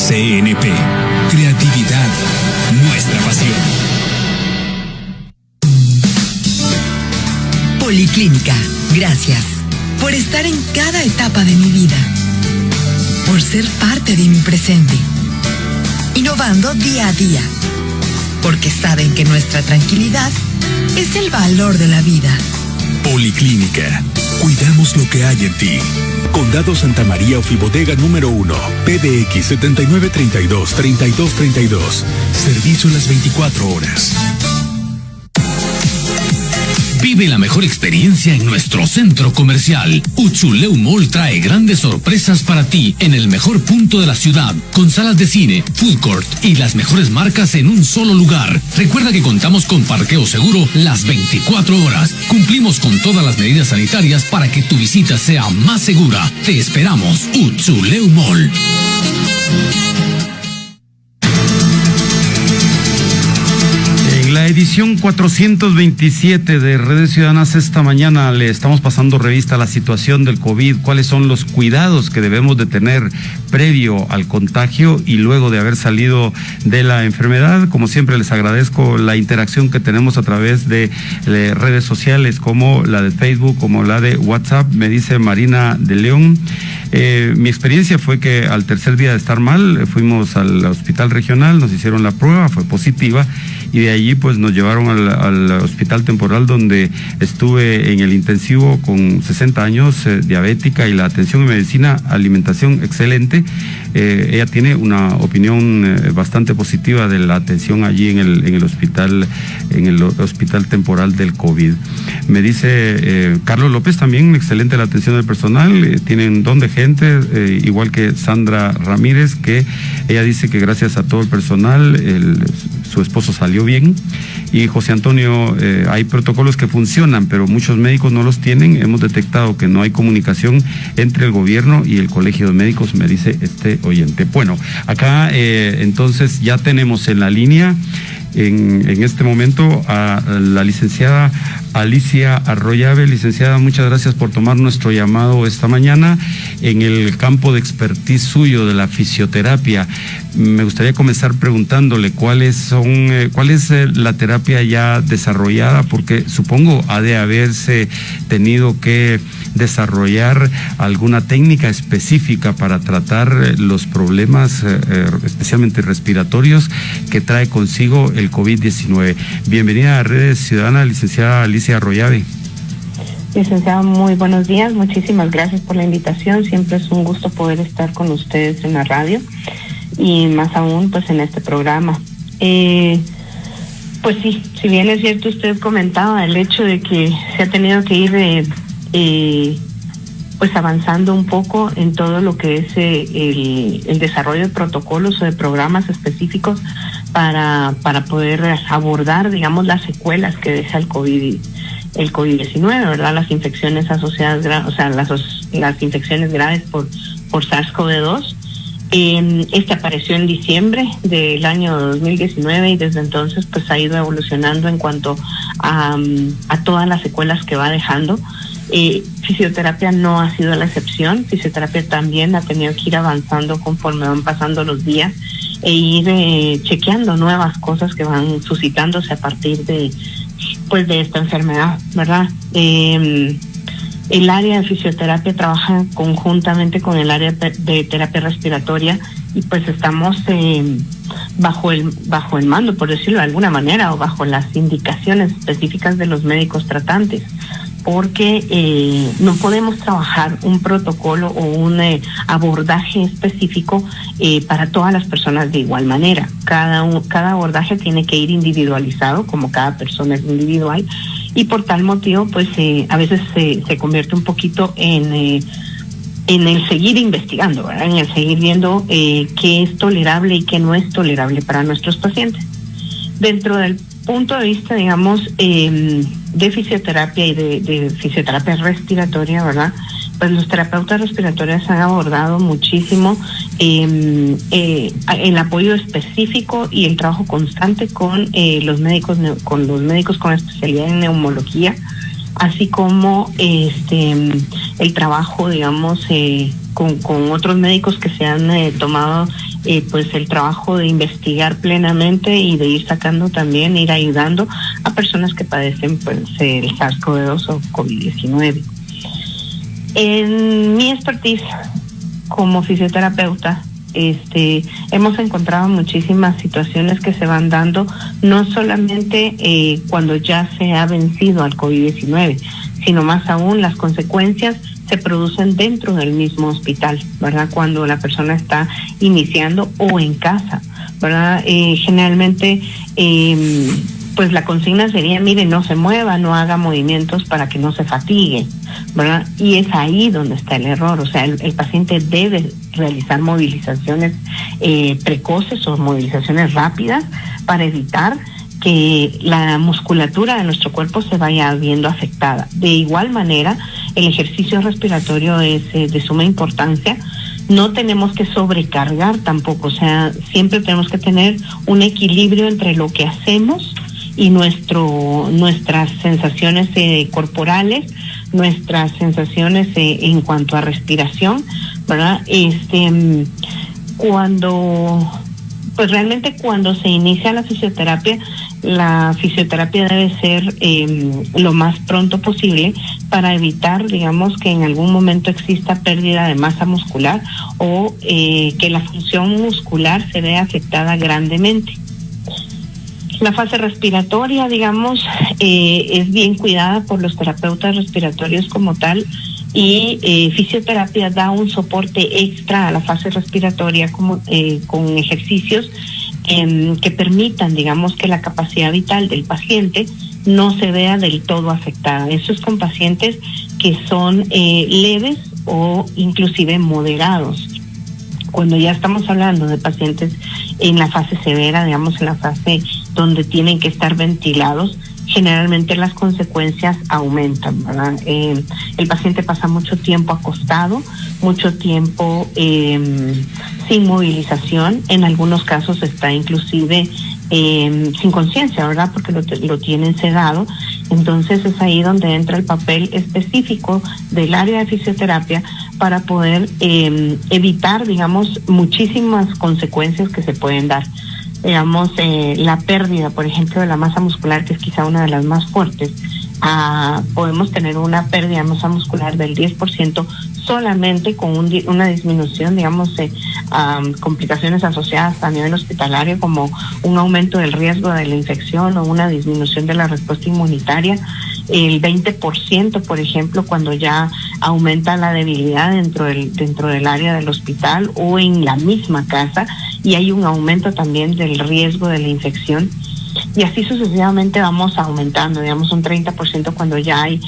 D: CNP. Creatividad, nuestra pasión.
F: Policlínica, gracias por estar en cada etapa de mi vida, por ser parte de mi presente, innovando día a día, porque saben que nuestra tranquilidad es el valor de la vida.
J: Policlínica. Cuidamos lo que hay en ti. Condado Santa María Ofibodega número 1. PBX 7932-3232. Servicio las 24 horas.
D: Vive la mejor experiencia en nuestro centro comercial. Utzuleu Mall trae grandes sorpresas para ti en el mejor punto de la ciudad, con salas de cine, food court y las mejores marcas en un solo lugar. Recuerda que contamos con parqueo seguro las 24 horas. Cumplimos con todas las medidas sanitarias para que tu visita sea más segura. Te esperamos, Utzuleu Mall.
A: En la Edición 427 de Redes Ciudadanas. Esta mañana le estamos pasando revista a la situación del COVID, cuáles son los cuidados que debemos de tener previo al contagio y luego de haber salido de la enfermedad. Como siempre, les agradezco la interacción que tenemos a través de redes sociales como la de Facebook, como la de WhatsApp. Me dice Marina de León. Mi experiencia fue que al tercer día de estar mal, fuimos al hospital regional, nos hicieron la prueba, fue positiva, y de allí pues nos llevaron al hospital temporal, donde estuve en el intensivo con 60 años, diabética, y la atención en medicina, alimentación excelente. Ella tiene una opinión bastante positiva de la atención allí en el hospital temporal del COVID. Me dice Carlos López también, excelente la atención del personal, tienen don de gente, igual que Sandra Ramírez, que ella dice que gracias a todo el personal, su esposo salió bien. Y José Antonio, hay protocolos que funcionan, pero muchos médicos no los tienen. Hemos detectado que no hay comunicación entre el gobierno y el colegio de médicos, me dice este oyente. Bueno, acá entonces ya tenemos en la línea en este momento a la licenciada Alicia Arroyave. Licenciada, muchas gracias por tomar nuestro llamado esta mañana. En el campo de expertise suyo de la fisioterapia, me gustaría comenzar preguntándole cuál es la terapia ya desarrollada, porque supongo ha de haberse tenido que desarrollar alguna técnica específica para tratar los problemas, especialmente respiratorios, que trae consigo el COVID-19. Bienvenida a Redes Ciudadanas, licenciada Alicia Arroyave.
Q: Licenciado, muy buenos días, muchísimas gracias por la invitación. Siempre es un gusto poder estar con ustedes en la radio y más aún pues en este programa. Pues sí, si bien es cierto, usted comentaba el hecho de que se ha tenido que ir pues avanzando un poco en todo lo que es el desarrollo de protocolos o de programas específicos para poder abordar, digamos, las secuelas que deja el COVID-19, ¿verdad? Las infecciones asociadas, o sea, las infecciones graves por SARS-CoV-2. Este apareció en diciembre del año 2019 y desde entonces pues ha ido evolucionando en cuanto a todas las secuelas que va dejando. Fisioterapia no ha sido la excepción. Fisioterapia también ha tenido que ir avanzando conforme van pasando los días e ir chequeando nuevas cosas que van suscitándose a partir de esta enfermedad, ¿verdad? El área de fisioterapia trabaja conjuntamente con el área de terapia respiratoria y pues estamos bajo el mando, por decirlo de alguna manera, o bajo las indicaciones específicas de los médicos tratantes, porque no podemos trabajar un protocolo o un abordaje específico para todas las personas de igual manera. Cada abordaje tiene que ir individualizado, como cada persona es individual, y por tal motivo pues a veces se convierte un poquito en el seguir investigando, ¿verdad? En el seguir viendo qué es tolerable y qué no es tolerable para nuestros pacientes. Dentro del punto de vista, digamos, de fisioterapia y de fisioterapia respiratoria, ¿verdad? Pues los terapeutas respiratorios han abordado muchísimo el apoyo específico y el trabajo constante con los médicos con especialidad en neumología, así como el trabajo, digamos, con otros médicos que se han tomado pues el trabajo de investigar plenamente y de ir sacando también, ir ayudando a personas que padecen pues el SARS-CoV-2 o COVID-19. En mi expertise como fisioterapeuta, hemos encontrado muchísimas situaciones que se van dando, no solamente cuando ya se ha vencido al COVID-19, sino más aún las consecuencias se producen dentro del mismo hospital, ¿verdad? Cuando la persona está iniciando o en casa, ¿verdad? Generalmente, pues la consigna sería, mire, no se mueva, no haga movimientos para que no se fatigue, ¿verdad? Y es ahí donde está el error. O sea, el paciente debe realizar movilizaciones precoces o movilizaciones rápidas para evitar que la musculatura de nuestro cuerpo se vaya viendo afectada. De igual manera, el ejercicio respiratorio es de suma importancia. No tenemos que sobrecargar tampoco, o sea, siempre tenemos que tener un equilibrio entre lo que hacemos y nuestras sensaciones corporales, nuestras sensaciones en cuanto a respiración, ¿verdad? Realmente cuando se inicia la fisioterapia debe ser lo más pronto posible para evitar, digamos, que en algún momento exista pérdida de masa muscular o que la función muscular se vea afectada grandemente. La fase respiratoria, digamos, es bien cuidada por los terapeutas respiratorios como tal, y fisioterapia da un soporte extra a la fase respiratoria con ejercicios que permitan, digamos, que la capacidad vital del paciente no se vea del todo afectada. Eso es con pacientes que son leves o inclusive moderados. Cuando ya estamos hablando de pacientes en la fase severa, digamos, en la fase donde tienen que estar ventilados, generalmente las consecuencias aumentan, ¿verdad? El paciente pasa mucho tiempo acostado, mucho tiempo sin movilización, en algunos casos está inclusive sin conciencia, ¿verdad? Porque lo tienen sedado. Entonces es ahí donde entra el papel específico del área de fisioterapia para poder evitar, digamos, muchísimas consecuencias que se pueden dar. Digamos, la pérdida, por ejemplo, de la masa muscular, que es quizá una de las más fuertes. Podemos tener una pérdida de masa muscular del 10% solamente con una disminución, digamos, complicaciones asociadas a nivel hospitalario, como un aumento del riesgo de la infección o una disminución de la respuesta inmunitaria. El 20%, por ejemplo, cuando ya aumenta la debilidad dentro del área del hospital o en la misma casa, y hay un aumento también del riesgo de la infección. Y así sucesivamente vamos aumentando, digamos, un 30% cuando ya hay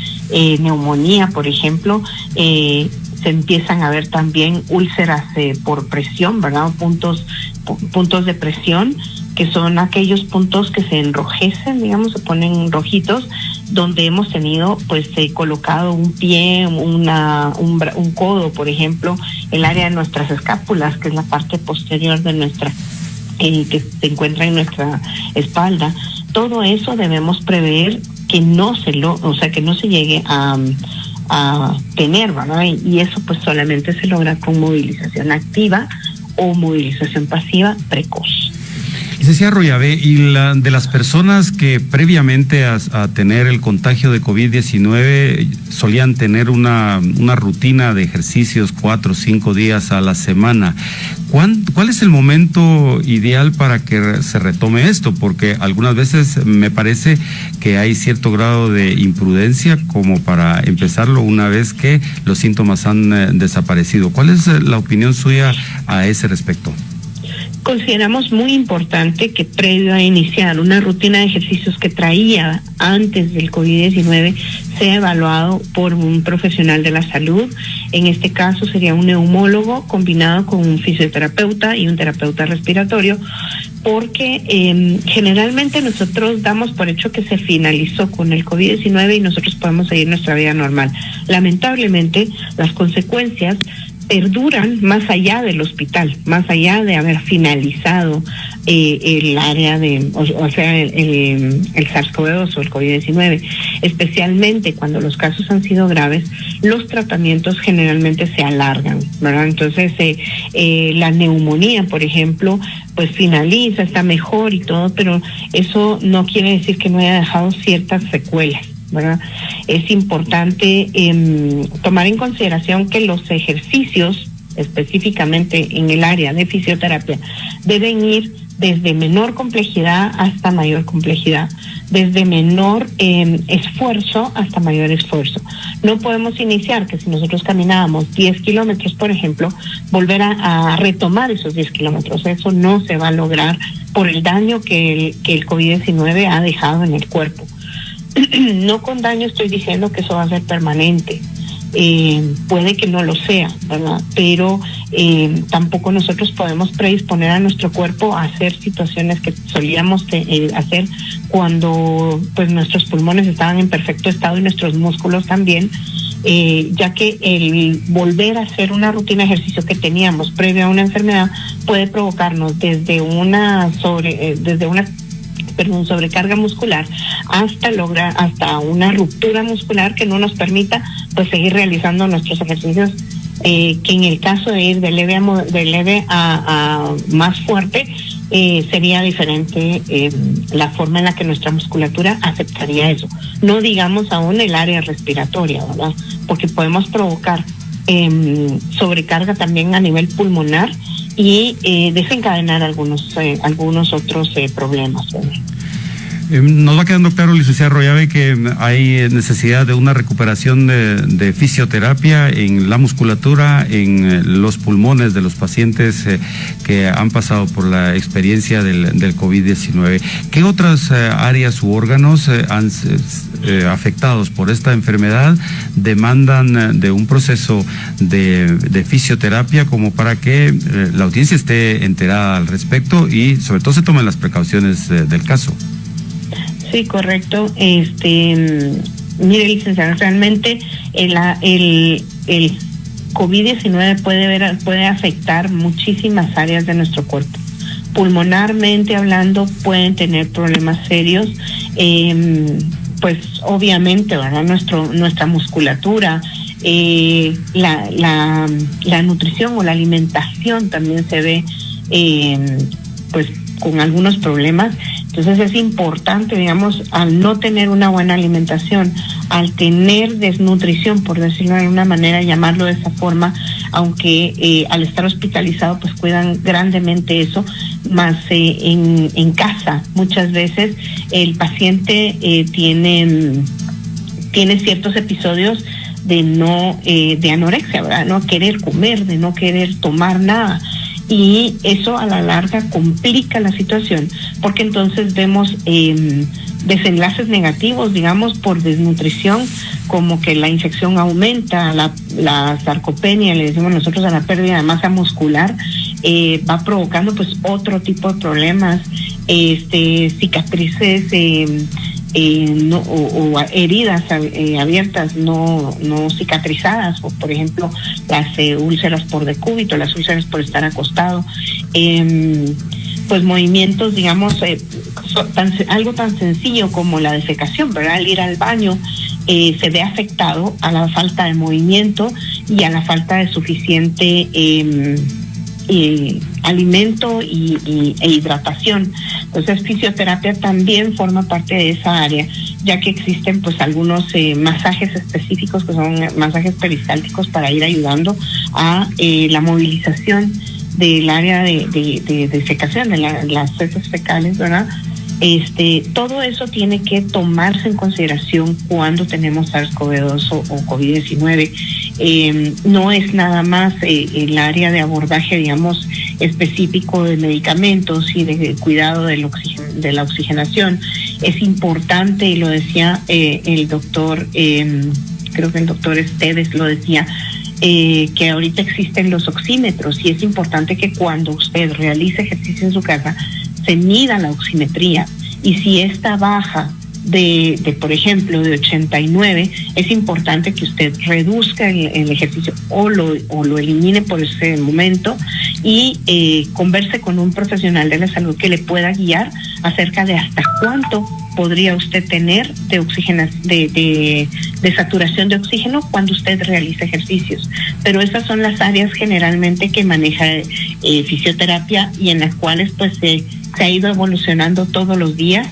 Q: neumonía, por ejemplo. Se empiezan a ver también úlceras por presión, ¿verdad? Puntos de presión, que son aquellos puntos que se enrojecen, digamos, se ponen rojitos, donde hemos tenido pues colocado un pie, un codo, por ejemplo, el área de nuestras escápulas, que es la parte posterior de nuestra que se encuentra en nuestra espalda. Todo eso debemos prever que no se llegue a tener, ¿verdad? Y eso pues solamente se logra con movilización activa o movilización pasiva precoz.
A: Licenciada Royavé, y de las personas que previamente a tener el contagio de COVID-19 solían tener una rutina de ejercicios 4 o 5 días a la semana, ¿cuál es el momento ideal para que se retome esto? Porque algunas veces me parece que hay cierto grado de imprudencia como para empezarlo una vez que los síntomas han desaparecido. ¿Cuál es la opinión suya a ese respecto?
Q: Consideramos muy importante que previo a iniciar una rutina de ejercicios que traía antes del COVID-19 sea evaluado por un profesional de la salud. En este caso sería un neumólogo combinado con un fisioterapeuta y un terapeuta respiratorio, porque generalmente nosotros damos por hecho que se finalizó con el COVID-19 y nosotros podemos seguir nuestra vida normal. Lamentablemente, las consecuencias perduran más allá del hospital, más allá de haber finalizado el área el SARS-CoV-2 o el COVID-19, especialmente cuando los casos han sido graves. Los tratamientos generalmente se alargan, ¿verdad? Entonces la neumonía, por ejemplo, pues finaliza, está mejor y todo, pero eso no quiere decir que no haya dejado ciertas secuelas, ¿verdad? Es importante tomar en consideración que los ejercicios, específicamente en el área de fisioterapia, deben ir desde menor complejidad hasta mayor complejidad, desde menor esfuerzo hasta mayor esfuerzo. No podemos iniciar que si nosotros caminábamos 10 kilómetros, por ejemplo, volver a retomar esos 10 kilómetros. Eso no se va a lograr por el daño que el COVID-19 ha dejado en el cuerpo. No con daño estoy diciendo que eso va a ser permanente, puede que no lo sea, ¿verdad? Pero tampoco nosotros podemos predisponer a nuestro cuerpo a hacer situaciones que solíamos hacer cuando pues nuestros pulmones estaban en perfecto estado y nuestros músculos también, ya que el volver a hacer una rutina de ejercicio que teníamos previo a una enfermedad puede provocarnos desde una sobrecarga muscular, hasta una ruptura muscular que no nos permita pues seguir realizando nuestros ejercicios, que en el caso de ir de leve a más fuerte, sería diferente la forma en la que nuestra musculatura aceptaría eso. No digamos aún el área respiratoria, ¿verdad? Porque podemos provocar sobrecarga también a nivel pulmonar y desencadenar algunos otros problemas, ¿verdad?
A: Nos va quedando claro, licenciada Royave, que hay necesidad de una recuperación de fisioterapia en la musculatura, en los pulmones de los pacientes que han pasado por la experiencia del COVID-19. ¿Qué otras áreas u órganos afectados por esta enfermedad demandan de un proceso de fisioterapia, como para que la audiencia esté enterada al respecto y sobre todo se tomen las precauciones del caso?
Q: Sí, correcto. Mire, licenciada, realmente el COVID-19 puede afectar muchísimas áreas de nuestro cuerpo. Pulmonarmente hablando, pueden tener problemas serios. Pues obviamente, ¿verdad? Nuestra musculatura, la nutrición o la alimentación también se ve pues con algunos problemas. Entonces es importante, digamos, al no tener una buena alimentación, al tener desnutrición, por decirlo de alguna manera, llamarlo de esa forma, aunque al estar hospitalizado pues cuidan grandemente eso, más en casa muchas veces el paciente tiene ciertos episodios de anorexia, ¿verdad? No querer comer, de no querer tomar nada. Y eso a la larga complica la situación, porque entonces vemos desenlaces negativos, digamos, por desnutrición, como que la infección aumenta, la sarcopenia, le decimos nosotros a la pérdida de masa muscular, va provocando pues otro tipo de problemas, cicatrices o heridas abiertas no cicatrizadas, o por ejemplo las úlceras por decúbito, las úlceras por estar acostado, pues movimientos, digamos, algo tan sencillo como la defecación, ¿verdad? Al ir al baño se ve afectado a la falta de movimiento y a la falta de suficiente alimento e hidratación. Entonces fisioterapia también forma parte de esa área, ya que existen pues algunos masajes específicos que son masajes peristálticos para ir ayudando a la movilización del área de defecación, de las heces fecales, ¿verdad? Todo eso tiene que tomarse en consideración cuando tenemos SARS-CoV-2 o COVID-19. No es nada más el área de abordaje, digamos, específico de medicamentos y de cuidado de la oxigenación. Es importante, y lo decía el doctor, creo que el doctor Esteves lo decía, que ahorita existen los oxímetros, y es importante que cuando usted realice ejercicio en su casa se mida la oximetría, y si esta baja de por ejemplo de 89, es importante que usted reduzca el ejercicio o lo elimine por ese momento, y converse con un profesional de la salud que le pueda guiar acerca de hasta cuánto podría usted tener de saturación de oxígeno cuando usted realiza ejercicios. Pero esas son las áreas generalmente que maneja fisioterapia, y en las cuales pues se ha ido evolucionando todos los días,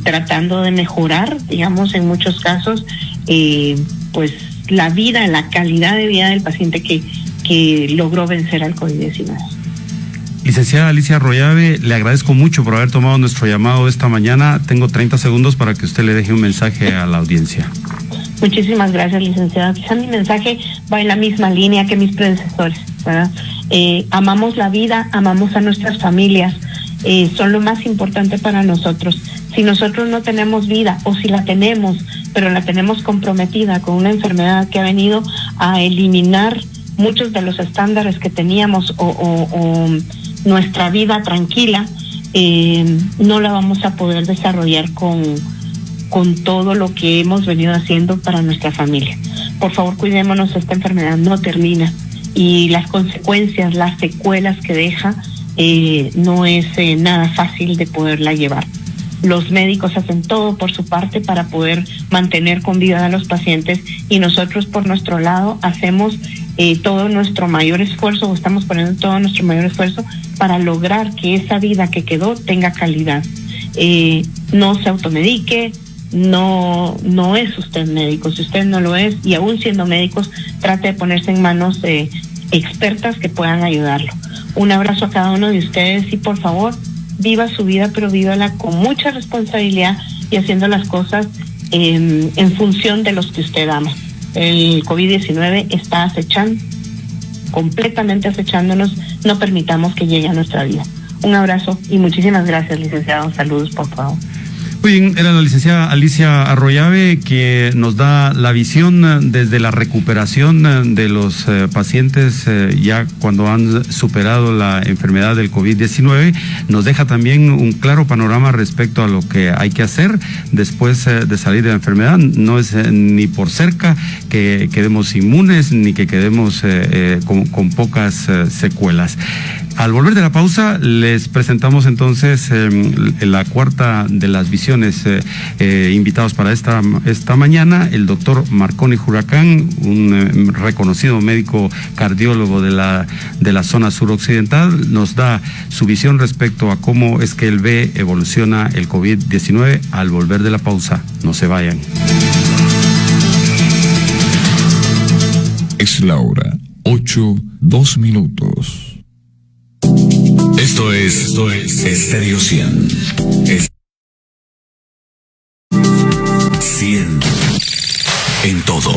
Q: tratando de mejorar, digamos, en muchos casos, pues la vida, la calidad de vida del paciente que logró vencer al COVID-19.
A: Licenciada Alicia Royave, le agradezco mucho por haber tomado nuestro llamado esta mañana. Tengo 30 segundos para que usted le deje un mensaje a la audiencia.
Q: Muchísimas gracias, licenciada. Quizá mi mensaje va en la misma línea que mis predecesores, ¿verdad? Amamos la vida, amamos a nuestras familias, son lo más importante para nosotros. Si nosotros no tenemos vida, o si la tenemos, pero la tenemos comprometida con una enfermedad que ha venido a eliminar muchos de los estándares que teníamos, o nuestra vida tranquila, no la vamos a poder desarrollar con todo lo que hemos venido haciendo para nuestra familia. Por favor, cuidémonos, esta enfermedad no termina, y las consecuencias, las secuelas que deja, no es nada fácil de poderla llevar. Los médicos hacen todo por su parte para poder mantener con vida a los pacientes, y nosotros por nuestro lado hacemos todo nuestro mayor esfuerzo, o estamos poniendo todo nuestro mayor esfuerzo para lograr que esa vida que quedó tenga calidad. No se automedique, no es usted médico. Si usted no lo es, y aún siendo médicos, trate de ponerse en manos expertas que puedan ayudarlo. Un abrazo a cada uno de ustedes, y por favor, viva su vida, pero vívala con mucha responsabilidad y haciendo las cosas en función de los que usted ama. El COVID-19 está acechando, completamente acechándonos. No permitamos que llegue a nuestra vida. Un abrazo y muchísimas gracias, licenciado. Saludos, por favor.
A: Muy bien, era la licenciada Alicia Arroyave, que nos da la visión desde la recuperación de los pacientes ya cuando han superado la enfermedad del COVID-19. Nos deja también un claro panorama respecto a lo que hay que hacer después de salir de la enfermedad. No es ni por cerca que quedemos inmunes, ni que quedemos con pocas secuelas. Al volver de la pausa, les presentamos entonces la cuarta de las visiones invitados para esta mañana, el doctor Marconi Huracán, un reconocido médico cardiólogo de la zona suroccidental. Nos da su visión respecto a cómo es que él ve evoluciona el COVID-19 al volver de la pausa. No se vayan.
J: Es la hora 8:02.
K: Esto es Estéreo 100. 100 en todo.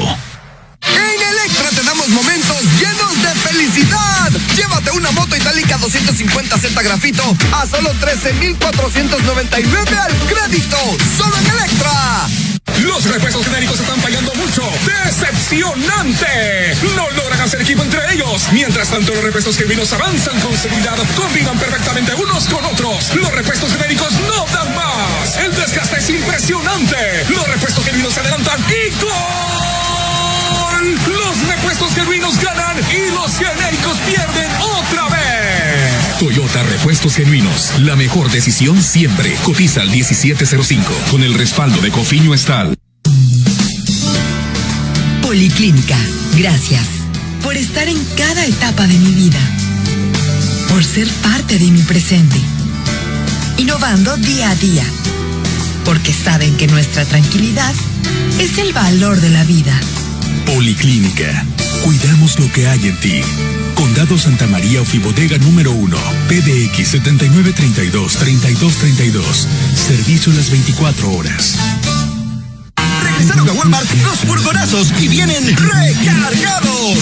H: En Electra tenemos momentos llenos de felicidad. Llévate una moto itálica 250Z grafito a solo 13,499 al crédito. Solo en Electra.
I: Los repuestos genéricos están fallando mucho. ¡Decepcionante! No logran hacer equipo entre ellos. Mientras tanto, los repuestos genuinos avanzan con seguridad, combinan perfectamente unos con otros. Los repuestos genéricos no dan más. El desgaste es impresionante. Los repuestos genuinos se adelantan y ¡gol! Los repuestos genuinos ganan y los genéricos pierden otra vez.
K: Toyota Repuestos Genuinos, la mejor decisión siempre. Cotiza al 1705 con el respaldo de Cofinio Estal.
F: Policlínica, gracias por estar en cada etapa de mi vida, por ser parte de mi presente, innovando día a día, porque saben que nuestra tranquilidad es el valor de la vida.
K: Policlínica, cuidamos lo que hay en ti. Condado Santa María Ofibodega número 1, PBX 7932-3232. Servicio las 24 horas.
H: Regresaron a Walmart los furgonazos y vienen recargados.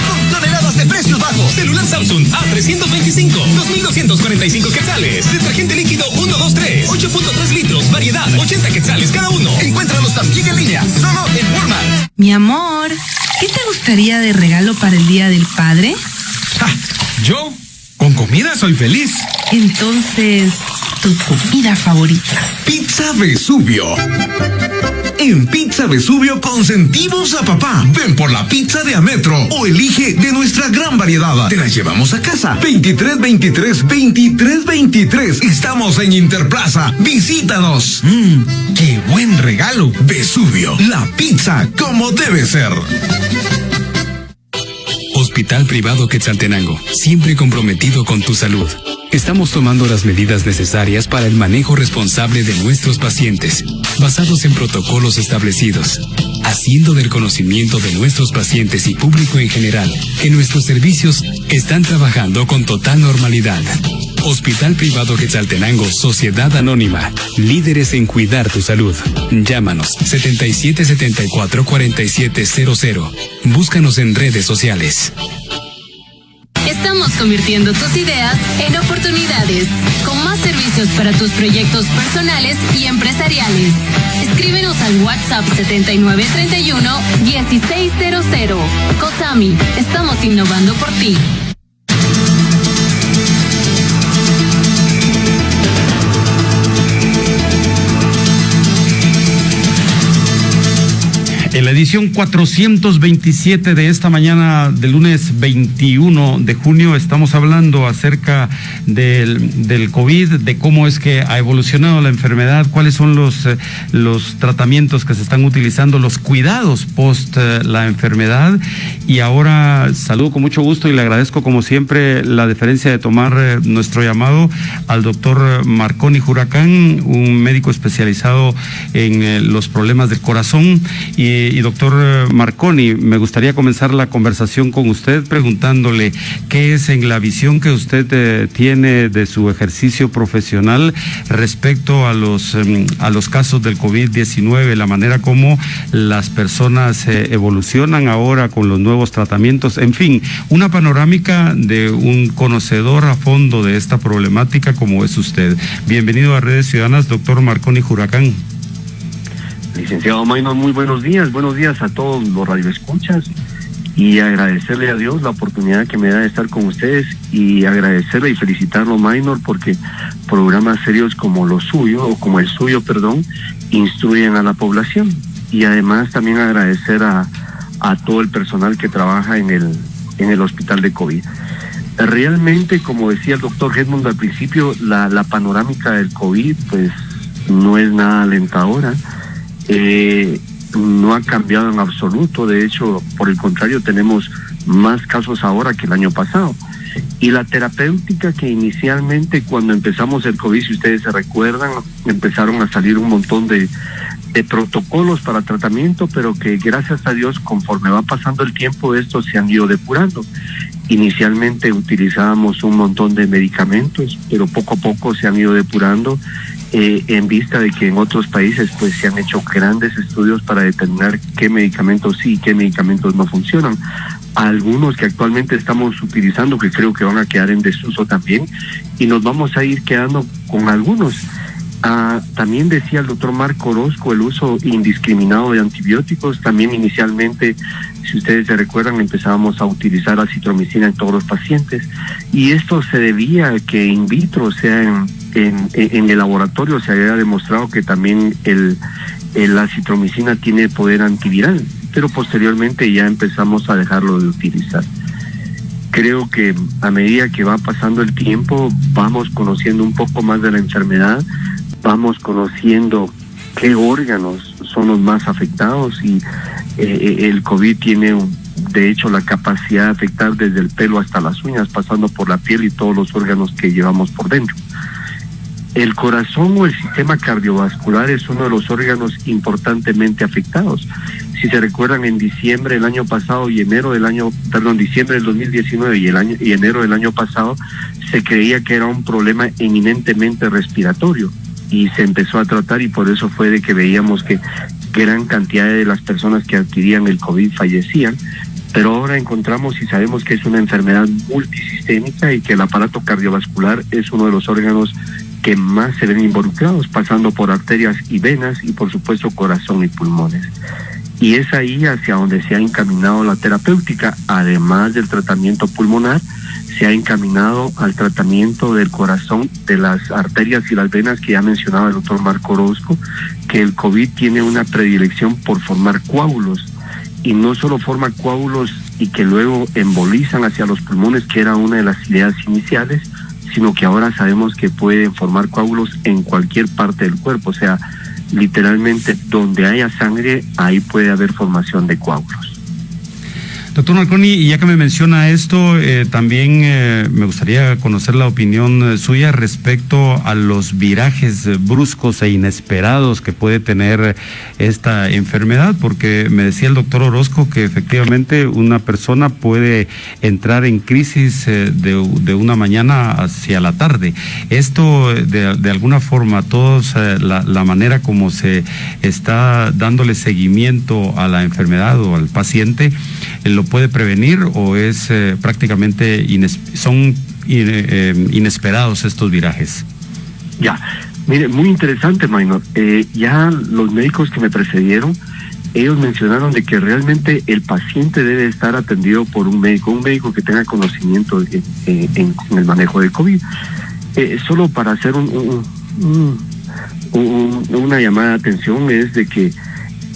H: Con toneladas de precios bajos.
O: Celular Samsung A325, 2,245 quetzales. Detergente líquido 123, 8.3 litros, variedad, 80 quetzales cada uno.
H: Encuéntralos también en línea, solo en Walmart.
G: Mi amor, ¿qué te gustaría de regalo para el Día del Padre?
R: ¿Yo? Con comida soy feliz.
G: Entonces, tu comida favorita.
K: Pizza Vesubio. En Pizza Vesubio consentimos a papá. Ven por la pizza de Ametro o elige de nuestra gran variedad. Te la llevamos a casa. 2323-2323. Estamos en Interplaza. Visítanos.
R: ¡Qué buen regalo!
K: Vesubio, la pizza como debe ser.
E: Hospital Privado Quetzaltenango, siempre comprometido con tu salud. Estamos tomando las medidas necesarias para el manejo responsable de nuestros pacientes, basados en protocolos establecidos, haciendo del conocimiento de nuestros pacientes y público en general que nuestros servicios están trabajando con total normalidad. Hospital Privado Quetzaltenango, Sociedad Anónima, líderes en cuidar tu salud. Llámanos 7774-4700. Búscanos en redes sociales.
L: Estamos convirtiendo tus ideas en oportunidades, con más servicios para tus proyectos personales y empresariales. Escríbenos al WhatsApp 7931-1600. COSAMI, estamos innovando por ti.
A: En la edición 427 de esta mañana del lunes 21 de junio estamos hablando acerca del COVID, de cómo es que ha evolucionado la enfermedad, cuáles son los tratamientos que se están utilizando, los cuidados post la enfermedad. Y ahora saludo con mucho gusto y le agradezco como siempre la deferencia de tomar nuestro llamado al doctor Marconi Huracán, un médico especializado en los problemas del corazón. Y doctor Marconi, me gustaría comenzar la conversación con usted preguntándole qué es en la visión que usted tiene de su ejercicio profesional respecto a los casos del COVID-19, la manera como las personas evolucionan ahora con los nuevos tratamientos, en fin, una panorámica de un conocedor a fondo de esta problemática como es usted. Bienvenido a Redes Ciudadanas, doctor Marconi Huracán.
S: Licenciado Maynor, muy buenos días a todos los radioescuchas y agradecerle a Dios la oportunidad que me da de estar con ustedes y agradecerle y felicitarlo, Maynor, porque programas serios como el suyo, instruyen a la población, y además también agradecer a todo el personal que trabaja en el hospital de COVID. Realmente, como decía el doctor Edmund al principio, la panorámica del COVID pues no es nada alentadora. No ha cambiado en absoluto, de hecho, por el contrario, tenemos más casos ahora que el año pasado. Y la terapéutica que inicialmente cuando empezamos el COVID, si ustedes se recuerdan, empezaron a salir un montón de protocolos para tratamiento, pero que gracias a Dios, conforme va pasando el tiempo, estos se han ido depurando. Inicialmente utilizábamos un montón de medicamentos, pero poco a poco se han ido depurando, en vista de que en otros países pues se han hecho grandes estudios para determinar qué medicamentos sí y qué medicamentos no funcionan. Algunos que actualmente estamos utilizando que creo que van a quedar en desuso también, y nos vamos a ir quedando con algunos. También decía el doctor Marco Orozco el uso indiscriminado de antibióticos. También inicialmente, si ustedes se recuerdan, empezábamos a utilizar acitromicina en todos los pacientes, y esto se debía a que in vitro, o sea, en el laboratorio se había demostrado que también la acitromicina tiene poder antiviral, pero posteriormente ya empezamos a dejarlo de utilizar. Creo que a medida que va pasando el tiempo vamos conociendo un poco más de la enfermedad, vamos conociendo qué órganos son los más afectados, y el COVID tiene de hecho la capacidad de afectar desde el pelo hasta las uñas, pasando por la piel y todos los órganos que llevamos por dentro. El corazón o el sistema cardiovascular es uno de los órganos importantemente afectados. Si se recuerdan, en diciembre del año pasado y diciembre del 2019 y enero del año pasado, se creía que era un problema eminentemente respiratorio y se empezó a tratar, y por eso fue de que veíamos que gran cantidad de las personas que adquirían el COVID fallecían. Pero ahora encontramos y sabemos que es una enfermedad multisistémica y que el aparato cardiovascular es uno de los órganos que más se ven involucrados, pasando por arterias y venas y por supuesto corazón y pulmones. Y es ahí hacia donde se ha encaminado la terapéutica. Además del tratamiento pulmonar, se ha encaminado al tratamiento del corazón, de las arterias y las venas, que ya mencionaba el doctor Marco Orozco, que el COVID tiene una predilección por formar coágulos, y no solo forma coágulos y que luego embolizan hacia los pulmones, que era una de las ideas iniciales, sino que ahora sabemos que pueden formar coágulos en cualquier parte del cuerpo, o sea, literalmente donde haya sangre, ahí puede haber formación de coágulos.
A: Doctor Marconi, y ya que me menciona esto, también me gustaría conocer la opinión suya respecto a los virajes bruscos e inesperados que puede tener esta enfermedad, porque me decía el doctor Orozco que efectivamente una persona puede entrar en crisis de una mañana hacia la tarde. Esto, de alguna forma, la manera como se está dándole seguimiento a la enfermedad o al paciente, ¿lo puede prevenir o es prácticamente inesperados estos virajes?
S: Ya, mire, muy interesante, Maynor. Ya los médicos que me precedieron, ellos mencionaron de que realmente el paciente debe estar atendido por un médico que tenga conocimiento en el manejo de COVID. Solo para hacer una llamada de atención, es de que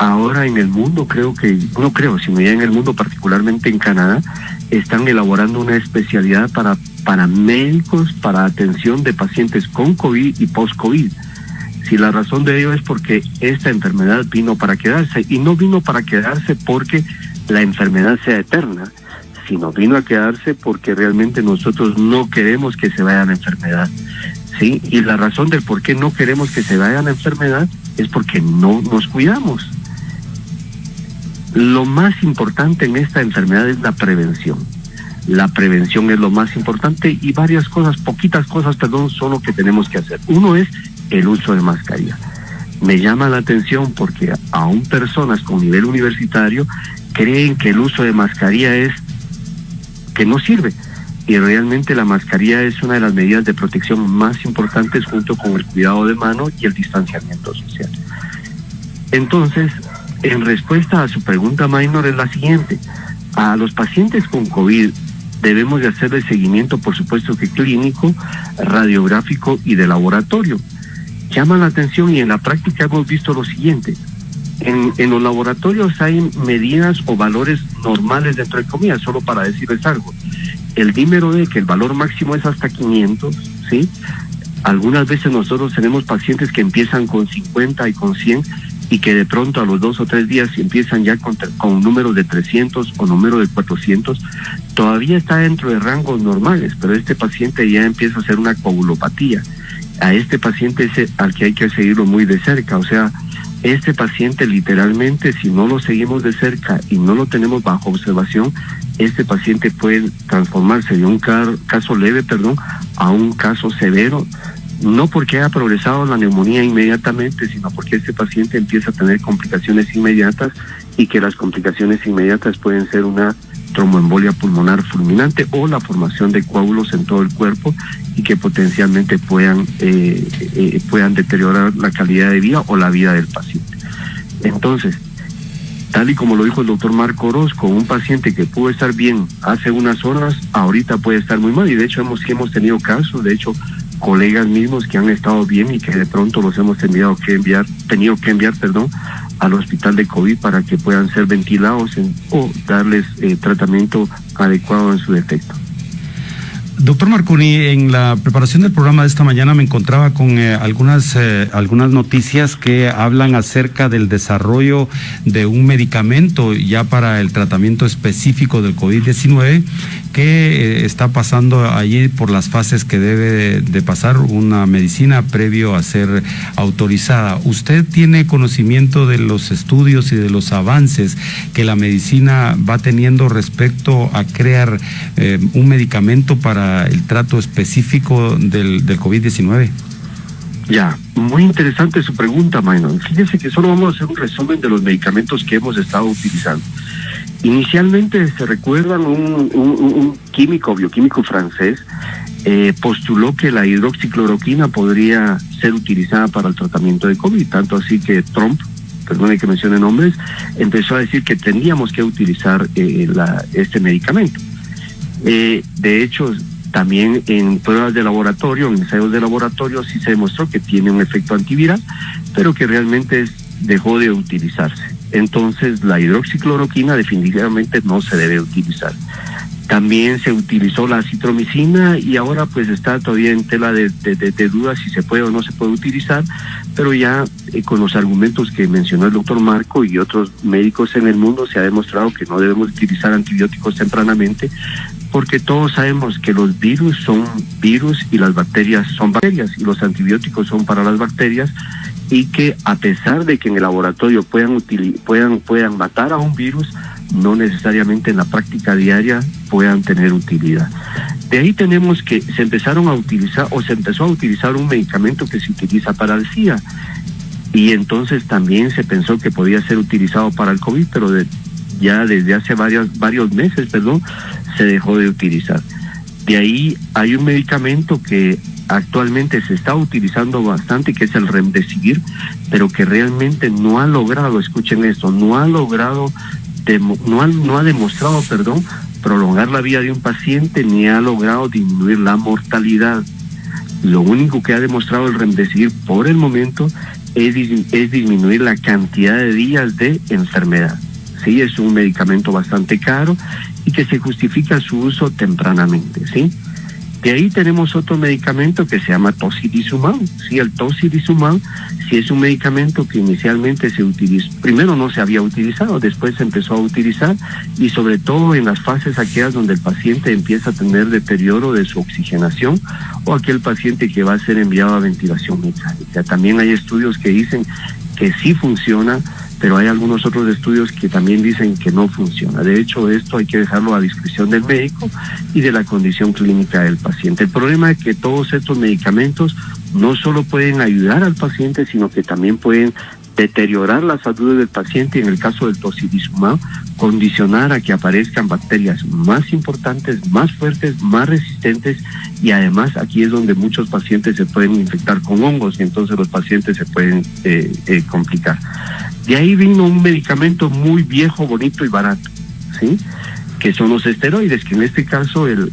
S: ahora en el mundo, sino ya en el mundo, particularmente en Canadá, están elaborando una especialidad para médicos para atención de pacientes con COVID y post-COVID. Si la razón de ello es porque esta enfermedad vino para quedarse, y no vino para quedarse porque la enfermedad sea eterna, sino vino a quedarse porque realmente nosotros no queremos que se vaya la enfermedad, ¿sí? Y la razón del por qué no queremos que se vaya la enfermedad es porque no nos cuidamos. Lo más importante en esta enfermedad es la prevención. La prevención es lo más importante, y varias cosas, poquitas cosas, son lo que tenemos que hacer. Uno es el uso de mascarilla. Me llama la atención porque aún personas con nivel universitario creen que el uso de mascarilla es que no sirve, y realmente la mascarilla es una de las medidas de protección más importantes, junto con el cuidado de mano y el distanciamiento social. Entonces, en respuesta a su pregunta, Maynor, es la siguiente: a los pacientes con COVID debemos de hacerle seguimiento, por supuesto que clínico, radiográfico y de laboratorio. Llama la atención, y en la práctica hemos visto lo siguiente: en los laboratorios hay medidas o valores normales, dentro de comillas, solo para decirles algo. El dímero D, que el valor máximo es hasta 500, ¿sí? Algunas veces nosotros tenemos pacientes que empiezan con 50 y con 100, y que de pronto a los 2 o 3 días empiezan ya con números de 300 o números de 400. Todavía está dentro de rangos normales, pero este paciente ya empieza a hacer una coagulopatía. A este paciente es al que hay que seguirlo muy de cerca. O sea, este paciente literalmente, si no lo seguimos de cerca y no lo tenemos bajo observación, este paciente puede transformarse de un caso leve, a un caso severo, no porque haya progresado la neumonía inmediatamente, sino porque este paciente empieza a tener complicaciones inmediatas, y que las complicaciones inmediatas pueden ser una tromboembolia pulmonar fulminante o la formación de coágulos en todo el cuerpo, y que potencialmente puedan deteriorar la calidad de vida o la vida del paciente. Entonces, tal y como lo dijo el doctor Marco Orozco, un paciente que pudo estar bien hace unas horas, ahorita puede estar muy mal, y de hecho hemos tenido casos, de hecho colegas mismos que han estado bien y que de pronto los hemos tenido que enviar al hospital de COVID para que puedan ser ventilados o darles tratamiento adecuado en su defecto.
A: Doctor Marconi, en la preparación del programa de esta mañana me encontraba con algunas noticias que hablan acerca del desarrollo de un medicamento ya para el tratamiento específico del COVID-19 que está pasando allí por las fases que debe de pasar una medicina previo a ser autorizada. ¿Usted tiene conocimiento de los estudios y de los avances que la medicina va teniendo respecto a crear un medicamento para el trato específico del COVID-19?
S: Ya, muy interesante su pregunta, Maynor. Fíjese que solo vamos a hacer un resumen de los medicamentos que hemos estado utilizando. Inicialmente, se recuerdan, un bioquímico francés postuló que la hidroxicloroquina podría ser utilizada para el tratamiento de COVID, tanto así que Trump, perdone que mencione nombres, empezó a decir que tendríamos que utilizar este medicamento. De hecho, también en pruebas de laboratorio, en ensayos de laboratorio, sí se demostró que tiene un efecto antiviral, pero que realmente dejó de utilizarse. Entonces, la hidroxicloroquina definitivamente no se debe utilizar. También se utilizó la acitromicina, y ahora pues está todavía en tela de dudas si se puede o no se puede utilizar, pero ya con los argumentos que mencionó el doctor Marco y otros médicos en el mundo, se ha demostrado que no debemos utilizar antibióticos tempranamente, porque todos sabemos que los virus son virus y las bacterias son bacterias, y los antibióticos son para las bacterias, y que a pesar de que en el laboratorio puedan matar a un virus, no necesariamente en la práctica diaria puedan tener utilidad. De ahí tenemos que se empezó a utilizar un medicamento que se utiliza para el SIDA, y entonces también se pensó que podía ser utilizado para el COVID, pero ya desde hace varios meses, se dejó de utilizar. De ahí hay un medicamento que actualmente se está utilizando bastante, que es el Remdesivir, pero que realmente no ha logrado, escuchen esto, no ha demostrado prolongar la vida de un paciente, ni ha logrado disminuir la mortalidad. Lo único que ha demostrado el Remdesivir por el momento es disminuir la cantidad de días de enfermedad. Sí, es un medicamento bastante caro y que se justifica su uso tempranamente, ¿sí? De ahí tenemos otro medicamento que se llama tocilizumab. Sí, el tocilizumab sí es un medicamento que inicialmente se utilizó, primero no se había utilizado, después se empezó a utilizar, y sobre todo en las fases aquellas donde el paciente empieza a tener deterioro de su oxigenación, o aquel paciente que va a ser enviado a ventilación mecánica. También hay estudios que dicen que sí funciona, pero hay algunos otros estudios que también dicen que no funciona. De hecho, esto hay que dejarlo a discreción del médico y de la condición clínica del paciente. El problema es que todos estos medicamentos no solo pueden ayudar al paciente, sino que también pueden deteriorar la salud del paciente, y en el caso del tocilizumab, condicionar a que aparezcan bacterias más importantes, más fuertes, más resistentes, y además aquí es donde muchos pacientes se pueden infectar con hongos, y entonces los pacientes se pueden complicar. De ahí vino un medicamento muy viejo, bonito y barato, ¿sí? Que son los esteroides, que en este caso el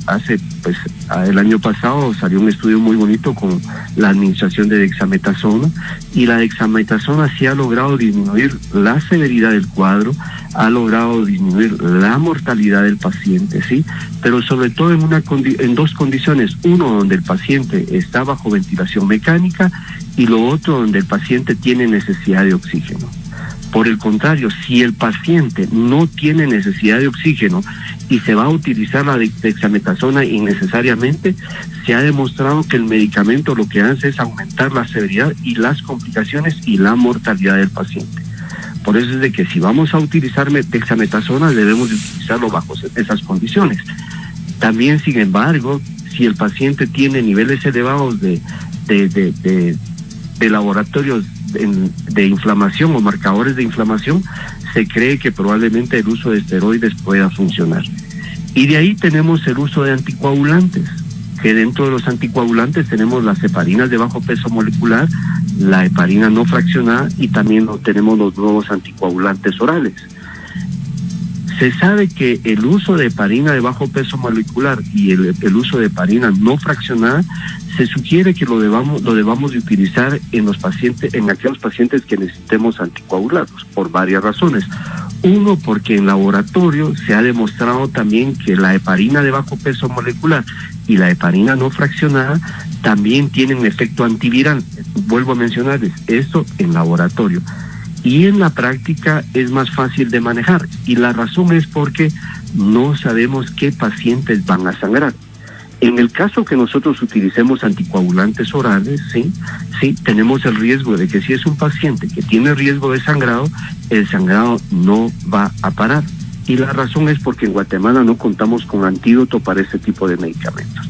S: año pasado salió un estudio muy bonito con la administración de dexametasona, y la dexametasona sí ha logrado disminuir la severidad del cuadro, ha logrado disminuir la mortalidad del paciente, ¿sí? Pero sobre todo en dos condiciones: uno, donde el paciente está bajo ventilación mecánica, y lo otro, donde el paciente tiene necesidad de oxígeno. Por el contrario, si el paciente no tiene necesidad de oxígeno y se va a utilizar la dexametasona innecesariamente, se ha demostrado que el medicamento lo que hace es aumentar la severidad y las complicaciones y la mortalidad del paciente. Por eso es de que si vamos a utilizar dexametasona, debemos utilizarlo bajo esas condiciones. También, sin embargo, si el paciente tiene niveles elevados de laboratorios de inflamación o marcadores de inflamación, se cree que probablemente el uso de esteroides pueda funcionar. Y de ahí tenemos el uso de anticoagulantes, que dentro de los anticoagulantes tenemos las heparinas de bajo peso molecular, la heparina no fraccionada, y también tenemos los nuevos anticoagulantes orales. Se sabe que el uso de heparina de bajo peso molecular y el uso de heparina no fraccionada, se sugiere que lo debamos de utilizar en aquellos pacientes que necesitemos anticoagulados, por varias razones. Uno, porque en laboratorio se ha demostrado también que la heparina de bajo peso molecular y la heparina no fraccionada también tienen efecto antiviral. Vuelvo a mencionarles esto en laboratorio. Y en la práctica es más fácil de manejar, y la razón es porque no sabemos qué pacientes van a sangrar. En el caso que nosotros utilicemos anticoagulantes orales, sí, tenemos el riesgo de que si es un paciente que tiene riesgo de sangrado, el sangrado no va a parar. Y la razón es porque en Guatemala no contamos con antídoto para este tipo de medicamentos.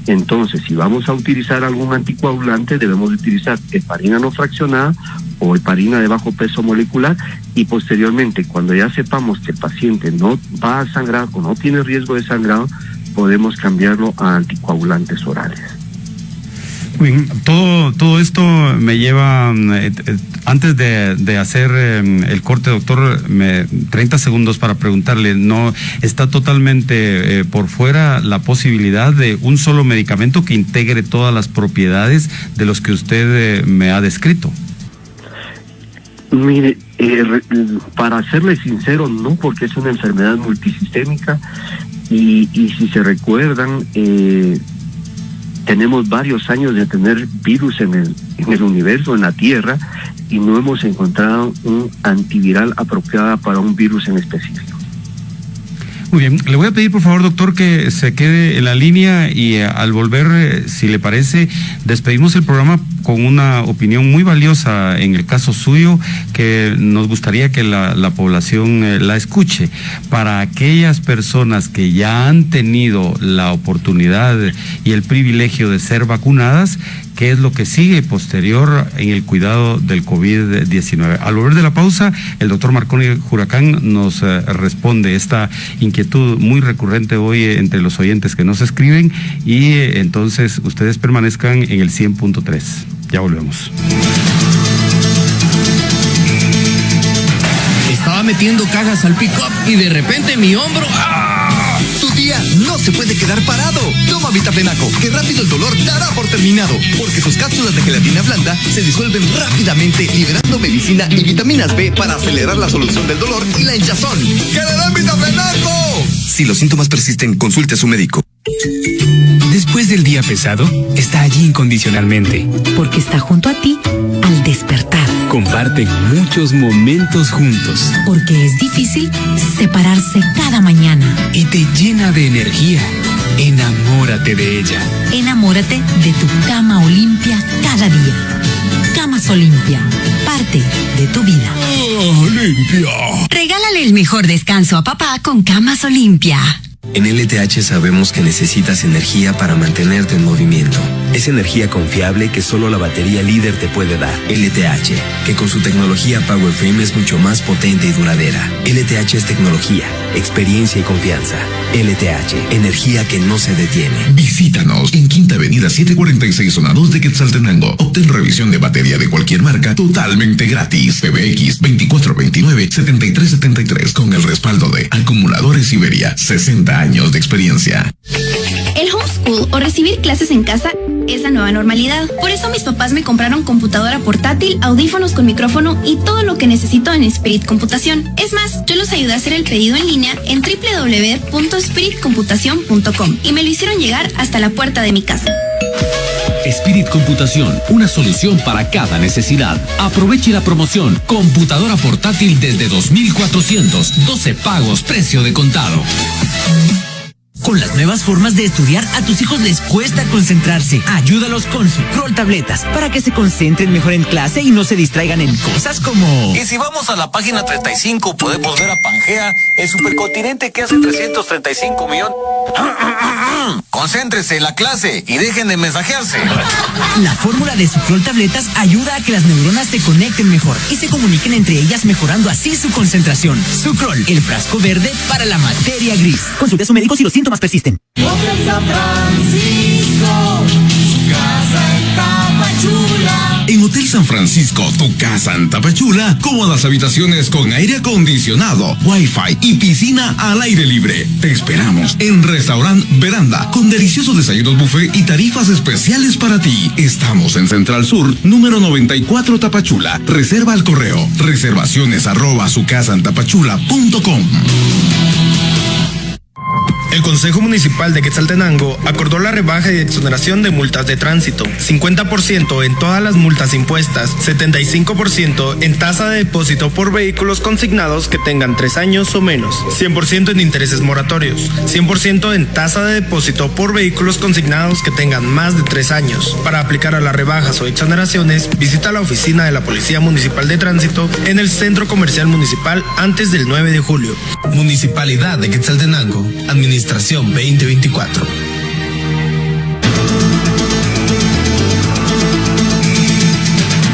S: Entonces, si vamos a utilizar algún anticoagulante, debemos utilizar heparina no fraccionada o heparina de bajo peso molecular, y posteriormente, cuando ya sepamos que el paciente no va a sangrar o no tiene riesgo de sangrado, podemos cambiarlo a anticoagulantes orales.
A: Bien, todo esto me lleva, antes de hacer el corte, doctor, 30 segundos para preguntarle, ¿no está totalmente por fuera la posibilidad de un solo medicamento que integre todas las propiedades de los que usted me ha descrito?
S: Mire, para serle sincero, no, porque es una enfermedad multisistémica, y si se recuerdan, tenemos varios años de tener virus en el universo, en la Tierra, y no hemos encontrado un antiviral apropiado para un virus en específico.
A: Muy bien, le voy a pedir por favor, doctor, que se quede en la línea, y al volver, si le parece, despedimos el programa con una opinión muy valiosa en el caso suyo, que nos gustaría que la población la escuche. Para aquellas personas que ya han tenido la oportunidad y el privilegio de ser vacunadas, ¿qué es lo que sigue posterior en el cuidado del COVID-19? Al volver de la pausa, el doctor Marconi Huracán nos responde esta inquietud muy recurrente hoy entre los oyentes que nos escriben, y entonces ustedes permanezcan en el 100.3. Ya volvemos.
O: Estaba metiendo cajas al pick-up y de repente mi hombro... ¡ah!
H: Tu día no se puede quedar parado. Toma Vitaflenaco, que rápido el dolor dará por terminado, porque sus cápsulas de gelatina blanda se disuelven rápidamente, liberando medicina y vitaminas B para acelerar la solución del dolor y la hinchazón. ¡Que le den Vitaflenaco!
T: Si los síntomas persisten, consulte a su médico.
E: Después del día pesado, está allí incondicionalmente.
U: Porque está junto a ti al despertar.
E: Comparten muchos momentos juntos.
U: Porque es difícil separarse cada mañana.
E: Y te llena de energía. Enamórate de ella.
U: Enamórate de tu cama Olimpia cada día. Camas Olimpia, parte de tu vida.
J: Olimpia.
U: Regálale el mejor descanso a papá con Camas Olimpia.
T: En LTH sabemos que necesitas energía para mantenerte en movimiento. Es energía confiable que solo la batería líder te puede dar. LTH, que con su tecnología Power Frame es mucho más potente y duradera. LTH es tecnología, experiencia y confianza. LTH, energía que no se detiene.
J: Visítanos en Quinta Avenida 746, zona 2 de Quetzaltenango. Obtén revisión de batería de cualquier marca totalmente gratis. PBX 2429-7373 con el respaldo de Acumuladores Iberia, 60 años de experiencia.
V: El homeschool o recibir clases en casa es la nueva normalidad. Por eso mis papás me compraron computadora portátil, audífonos con micrófono y todo lo que necesito en Spirit Computación. Es más, yo los ayudé a hacer el pedido en línea en www.spiritcomputacion.com y me lo hicieron llegar hasta la puerta de mi casa.
W: Spirit Computación, una solución para cada necesidad. Aproveche la promoción computadora portátil desde 2,400, 12 pagos, precio de contado.
O: Con las nuevas formas de estudiar, a tus hijos les cuesta concentrarse. Ayúdalos con Sucrol tabletas para que se concentren mejor en clase y no se distraigan en cosas como...
X: Y si vamos a la página 35, podemos ver a Pangea, el supercontinente que hace 335 millones... Concéntrese en la clase y dejen de mensajearse.
O: La fórmula de Sucrol tabletas ayuda a que las neuronas se conecten mejor y se comuniquen entre ellas, mejorando así su concentración. Sucrol, el frasco verde para la materia gris. Consulte a su médico si los síntomas persisten.
P: Hotel San Francisco, su casa en Tapachula.
J: En Hotel San Francisco, tu casa en Tapachula, cómodas habitaciones con aire acondicionado, wifi y piscina al aire libre. Te esperamos en Restaurant Veranda, con deliciosos desayunos buffet y tarifas especiales para ti. Estamos en Central Sur, número 94 Tapachula. Reserva al correo reservaciones@sucasaentapachula.com.
Y: El Consejo Municipal de Quetzaltenango acordó la rebaja y exoneración de multas de tránsito, 50% en todas las multas impuestas, 75% en tasa de depósito por vehículos consignados que tengan 3 años o menos, 100% en intereses moratorios, 100% en tasa de depósito por vehículos consignados que tengan más de 3 años. Para aplicar a las rebajas o exoneraciones, visita la oficina de la Policía Municipal de Tránsito en el Centro Comercial Municipal antes del 9 de julio. Municipalidad de Quetzaltenango, Administración 2024.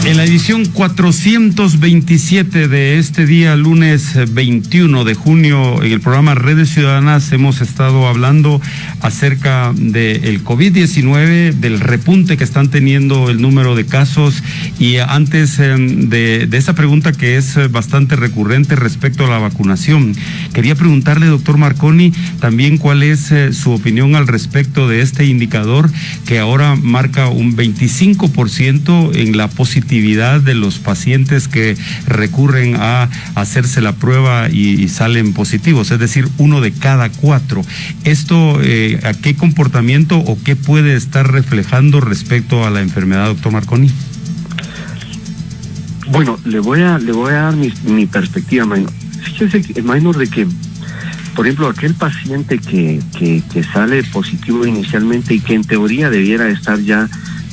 A: En la edición 427 de este día, lunes 21 de junio, en el programa Redes Ciudadanas hemos estado hablando acerca del COVID-19, del repunte que están teniendo el número de casos, y antes de esa pregunta que es bastante recurrente respecto a la vacunación, quería preguntarle, doctor Marconi, también cuál es su opinión al respecto de este indicador que ahora marca un 25% en la positividad de los pacientes que recurren a hacerse la prueba y salen positivos, es decir, 1 de cada 4. ¿Esto a qué comportamiento o qué puede estar reflejando respecto a la enfermedad, doctor Marconi?
S: Bueno, le voy a dar mi perspectiva, Maynor. Fíjese, Maynor, de que, por ejemplo, aquel paciente que sale positivo inicialmente y que en teoría debiera estar ya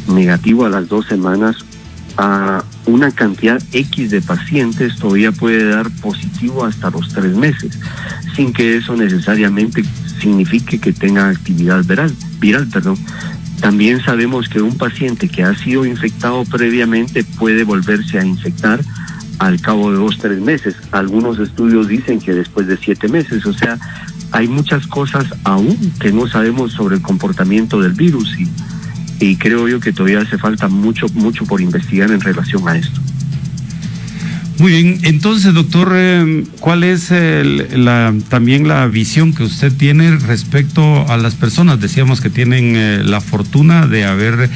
S: negativo a las 2 semanas, a una cantidad X de pacientes todavía puede dar positivo hasta los 3 meses, sin que eso necesariamente signifique que tenga actividad viral. También sabemos que un paciente que ha sido infectado previamente puede volverse a infectar al cabo de 2-3 meses. Algunos estudios dicen que después de 7 meses. O sea, hay muchas cosas aún que no sabemos sobre el comportamiento del virus y creo yo que todavía hace falta mucho por investigar en relación a esto.
A: Muy bien, entonces, doctor, ¿cuál es también la visión que usted tiene respecto a las personas? Decíamos que tienen la fortuna de haber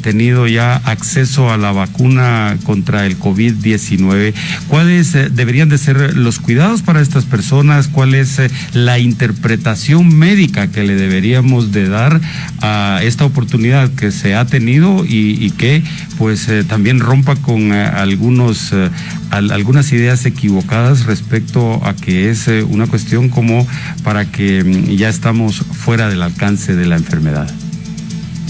A: tenido ya acceso a la vacuna contra el COVID-19. ¿Cuáles deberían de ser los cuidados para estas personas? ¿Cuál es la interpretación médica que le deberíamos de dar a esta oportunidad que se ha tenido y que pues también rompa con algunas ideas equivocadas respecto a que es una cuestión como para que ya estamos fuera del alcance de la enfermedad?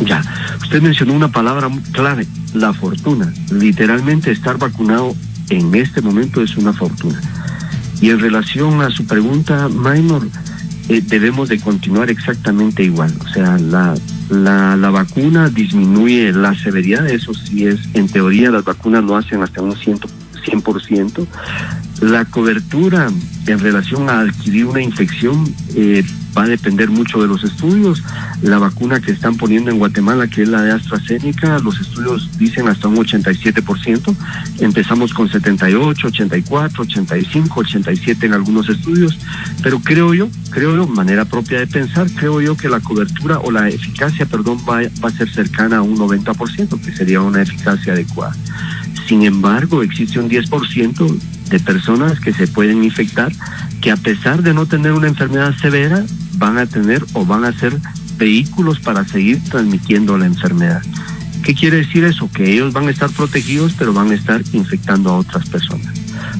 S: Ya, usted mencionó una palabra clave, la fortuna. Literalmente estar vacunado en este momento es una fortuna. Y en relación a su pregunta, Minor, debemos de continuar exactamente igual. O sea, la vacuna disminuye la severidad, eso sí es, en teoría las vacunas lo hacen hasta un 100%. La cobertura en relación a adquirir una infección va a depender mucho de los estudios. La vacuna que están poniendo en Guatemala, que es la de AstraZeneca, los estudios dicen hasta un 87%. Empezamos con 78, 84, 85, 87 en algunos estudios. Pero creo yo, manera propia de pensar, creo yo que la cobertura o la eficacia, va a ser cercana a un 90%, que sería una eficacia adecuada. Sin embargo, existe un 10% de personas que se pueden infectar, que a pesar de no tener una enfermedad severa, van a tener o van a ser vehículos para seguir transmitiendo la enfermedad. ¿Qué quiere decir eso? Que ellos van a estar protegidos, pero van a estar infectando a otras personas.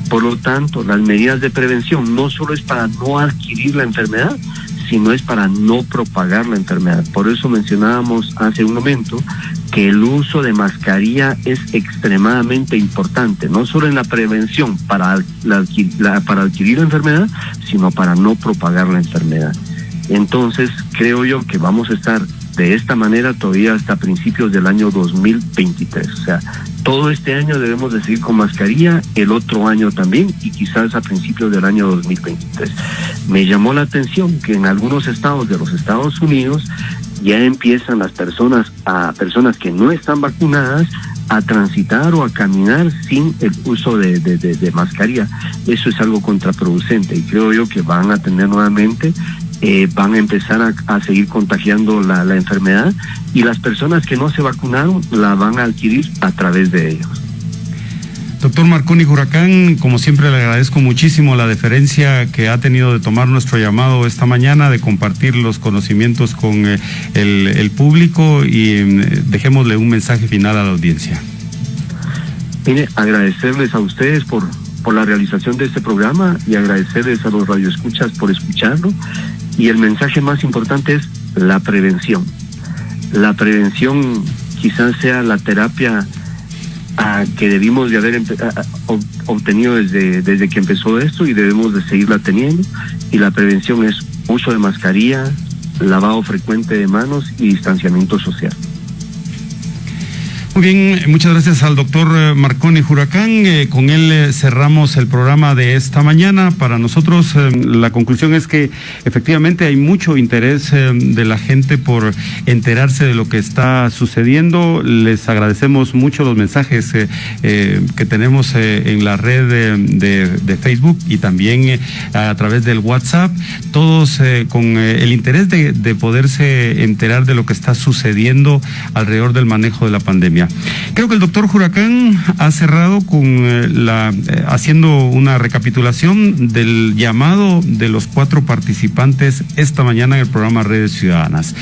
S: Por lo tanto, las medidas de prevención no solo es para no adquirir la enfermedad, sino es para no propagar la enfermedad. Por eso mencionábamos hace un momento que el uso de mascarilla es extremadamente importante, no solo en la prevención para adquirir la enfermedad, sino para no propagar la enfermedad. Entonces, creo yo que vamos a estar de esta manera todavía hasta principios del año 2023. O sea, todo este año debemos de seguir con mascarilla, el otro año también, y quizás a principios del año 2023. Me llamó la atención que en algunos estados de los Estados Unidos ya empiezan las personas que no están vacunadas a transitar o a caminar sin el uso de mascarilla. Eso es algo contraproducente y creo yo que van a tener nuevamente, van a empezar a seguir contagiando la enfermedad, y las personas que no se vacunaron la van a adquirir a través de ellos.
A: Doctor Marconi Huracán, como siempre le agradezco muchísimo la deferencia que ha tenido de tomar nuestro llamado esta mañana, de compartir los conocimientos con el público, y dejémosle un mensaje final a la audiencia.
S: Mire, agradecerles a ustedes por la realización de este programa y agradecerles a los radioescuchas por escucharlo, y el mensaje más importante es la prevención. La prevención quizás sea la terapia que debimos de haber obtenido desde que empezó esto, y debemos de seguirla teniendo, y la prevención es uso de mascarilla, lavado frecuente de manos y distanciamiento social.
A: Muy bien, muchas gracias al doctor Marconi Huracán. Con él cerramos el programa de esta mañana. Para nosotros la conclusión es que efectivamente hay mucho interés de la gente por enterarse de lo que está sucediendo. Les agradecemos mucho los mensajes que tenemos en la red de Facebook y también a través del WhatsApp. Todos con el interés de poderse enterar de lo que está sucediendo alrededor del manejo de la pandemia. Creo que el doctor Huracán ha cerrado con haciendo una recapitulación del llamado de los 4 participantes esta mañana en el programa Redes Ciudadanas.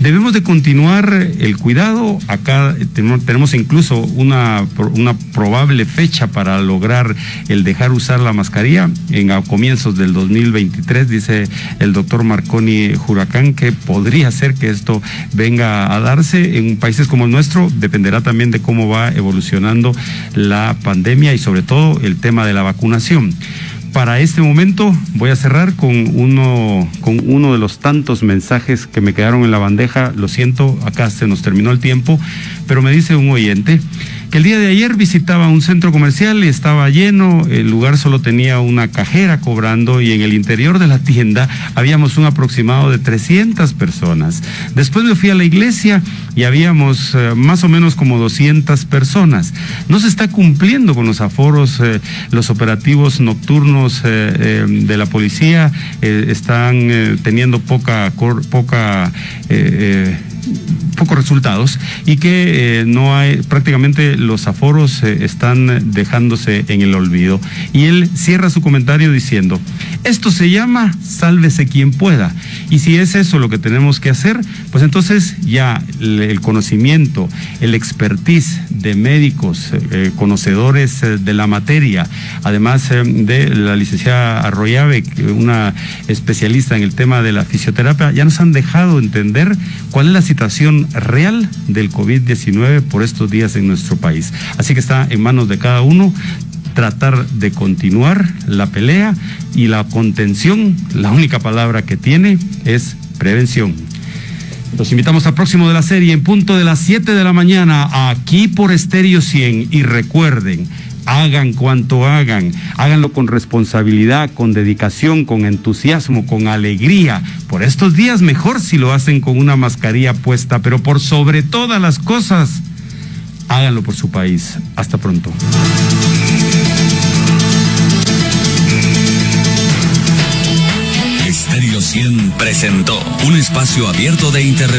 A: Debemos de continuar el cuidado. Acá tenemos incluso una probable fecha para lograr el dejar usar la mascarilla a comienzos del 2023, dice el doctor Marconi Huracán, que podría ser que esto venga a darse en países como el nuestro. Dependerá también de cómo va evolucionando la pandemia y sobre todo el tema de la vacunación. Para este momento voy a cerrar con uno de los tantos mensajes que me quedaron en la bandeja. Lo siento, acá se nos terminó el tiempo, pero me dice un oyente que el día de ayer visitaba un centro comercial y estaba lleno, el lugar solo tenía una cajera cobrando y en el interior de la tienda habíamos un aproximado de 300 personas. Después me fui a la iglesia y habíamos más o menos como 200 personas. No se está cumpliendo con los aforos, los operativos nocturnos de la policía están teniendo pocos resultados y que no hay, prácticamente los aforos están dejándose en el olvido. Y él cierra su comentario diciendo: esto se llama sálvese quien pueda, y si es eso lo que tenemos que hacer, pues entonces ya el conocimiento, el expertise de médicos, conocedores de la materia, además de la licenciada Arroyave, una especialista en el tema de la fisioterapia, ya nos han dejado entender cuál es la situación real del COVID-19 por estos días en nuestro país. Así que está en manos de cada uno tratar de continuar la pelea, y la contención, la única palabra que tiene es prevención. Los invitamos al próximo de la serie en punto de las 7 de la mañana aquí por Estéreo 100, y recuerden, hagan cuanto hagan, háganlo con responsabilidad, con dedicación, con entusiasmo, con alegría. Por estos días mejor si lo hacen con una mascarilla puesta, pero por sobre todas las cosas, háganlo por su país. Hasta pronto.
K: Estéreo 100 presentó un espacio abierto de interrelación.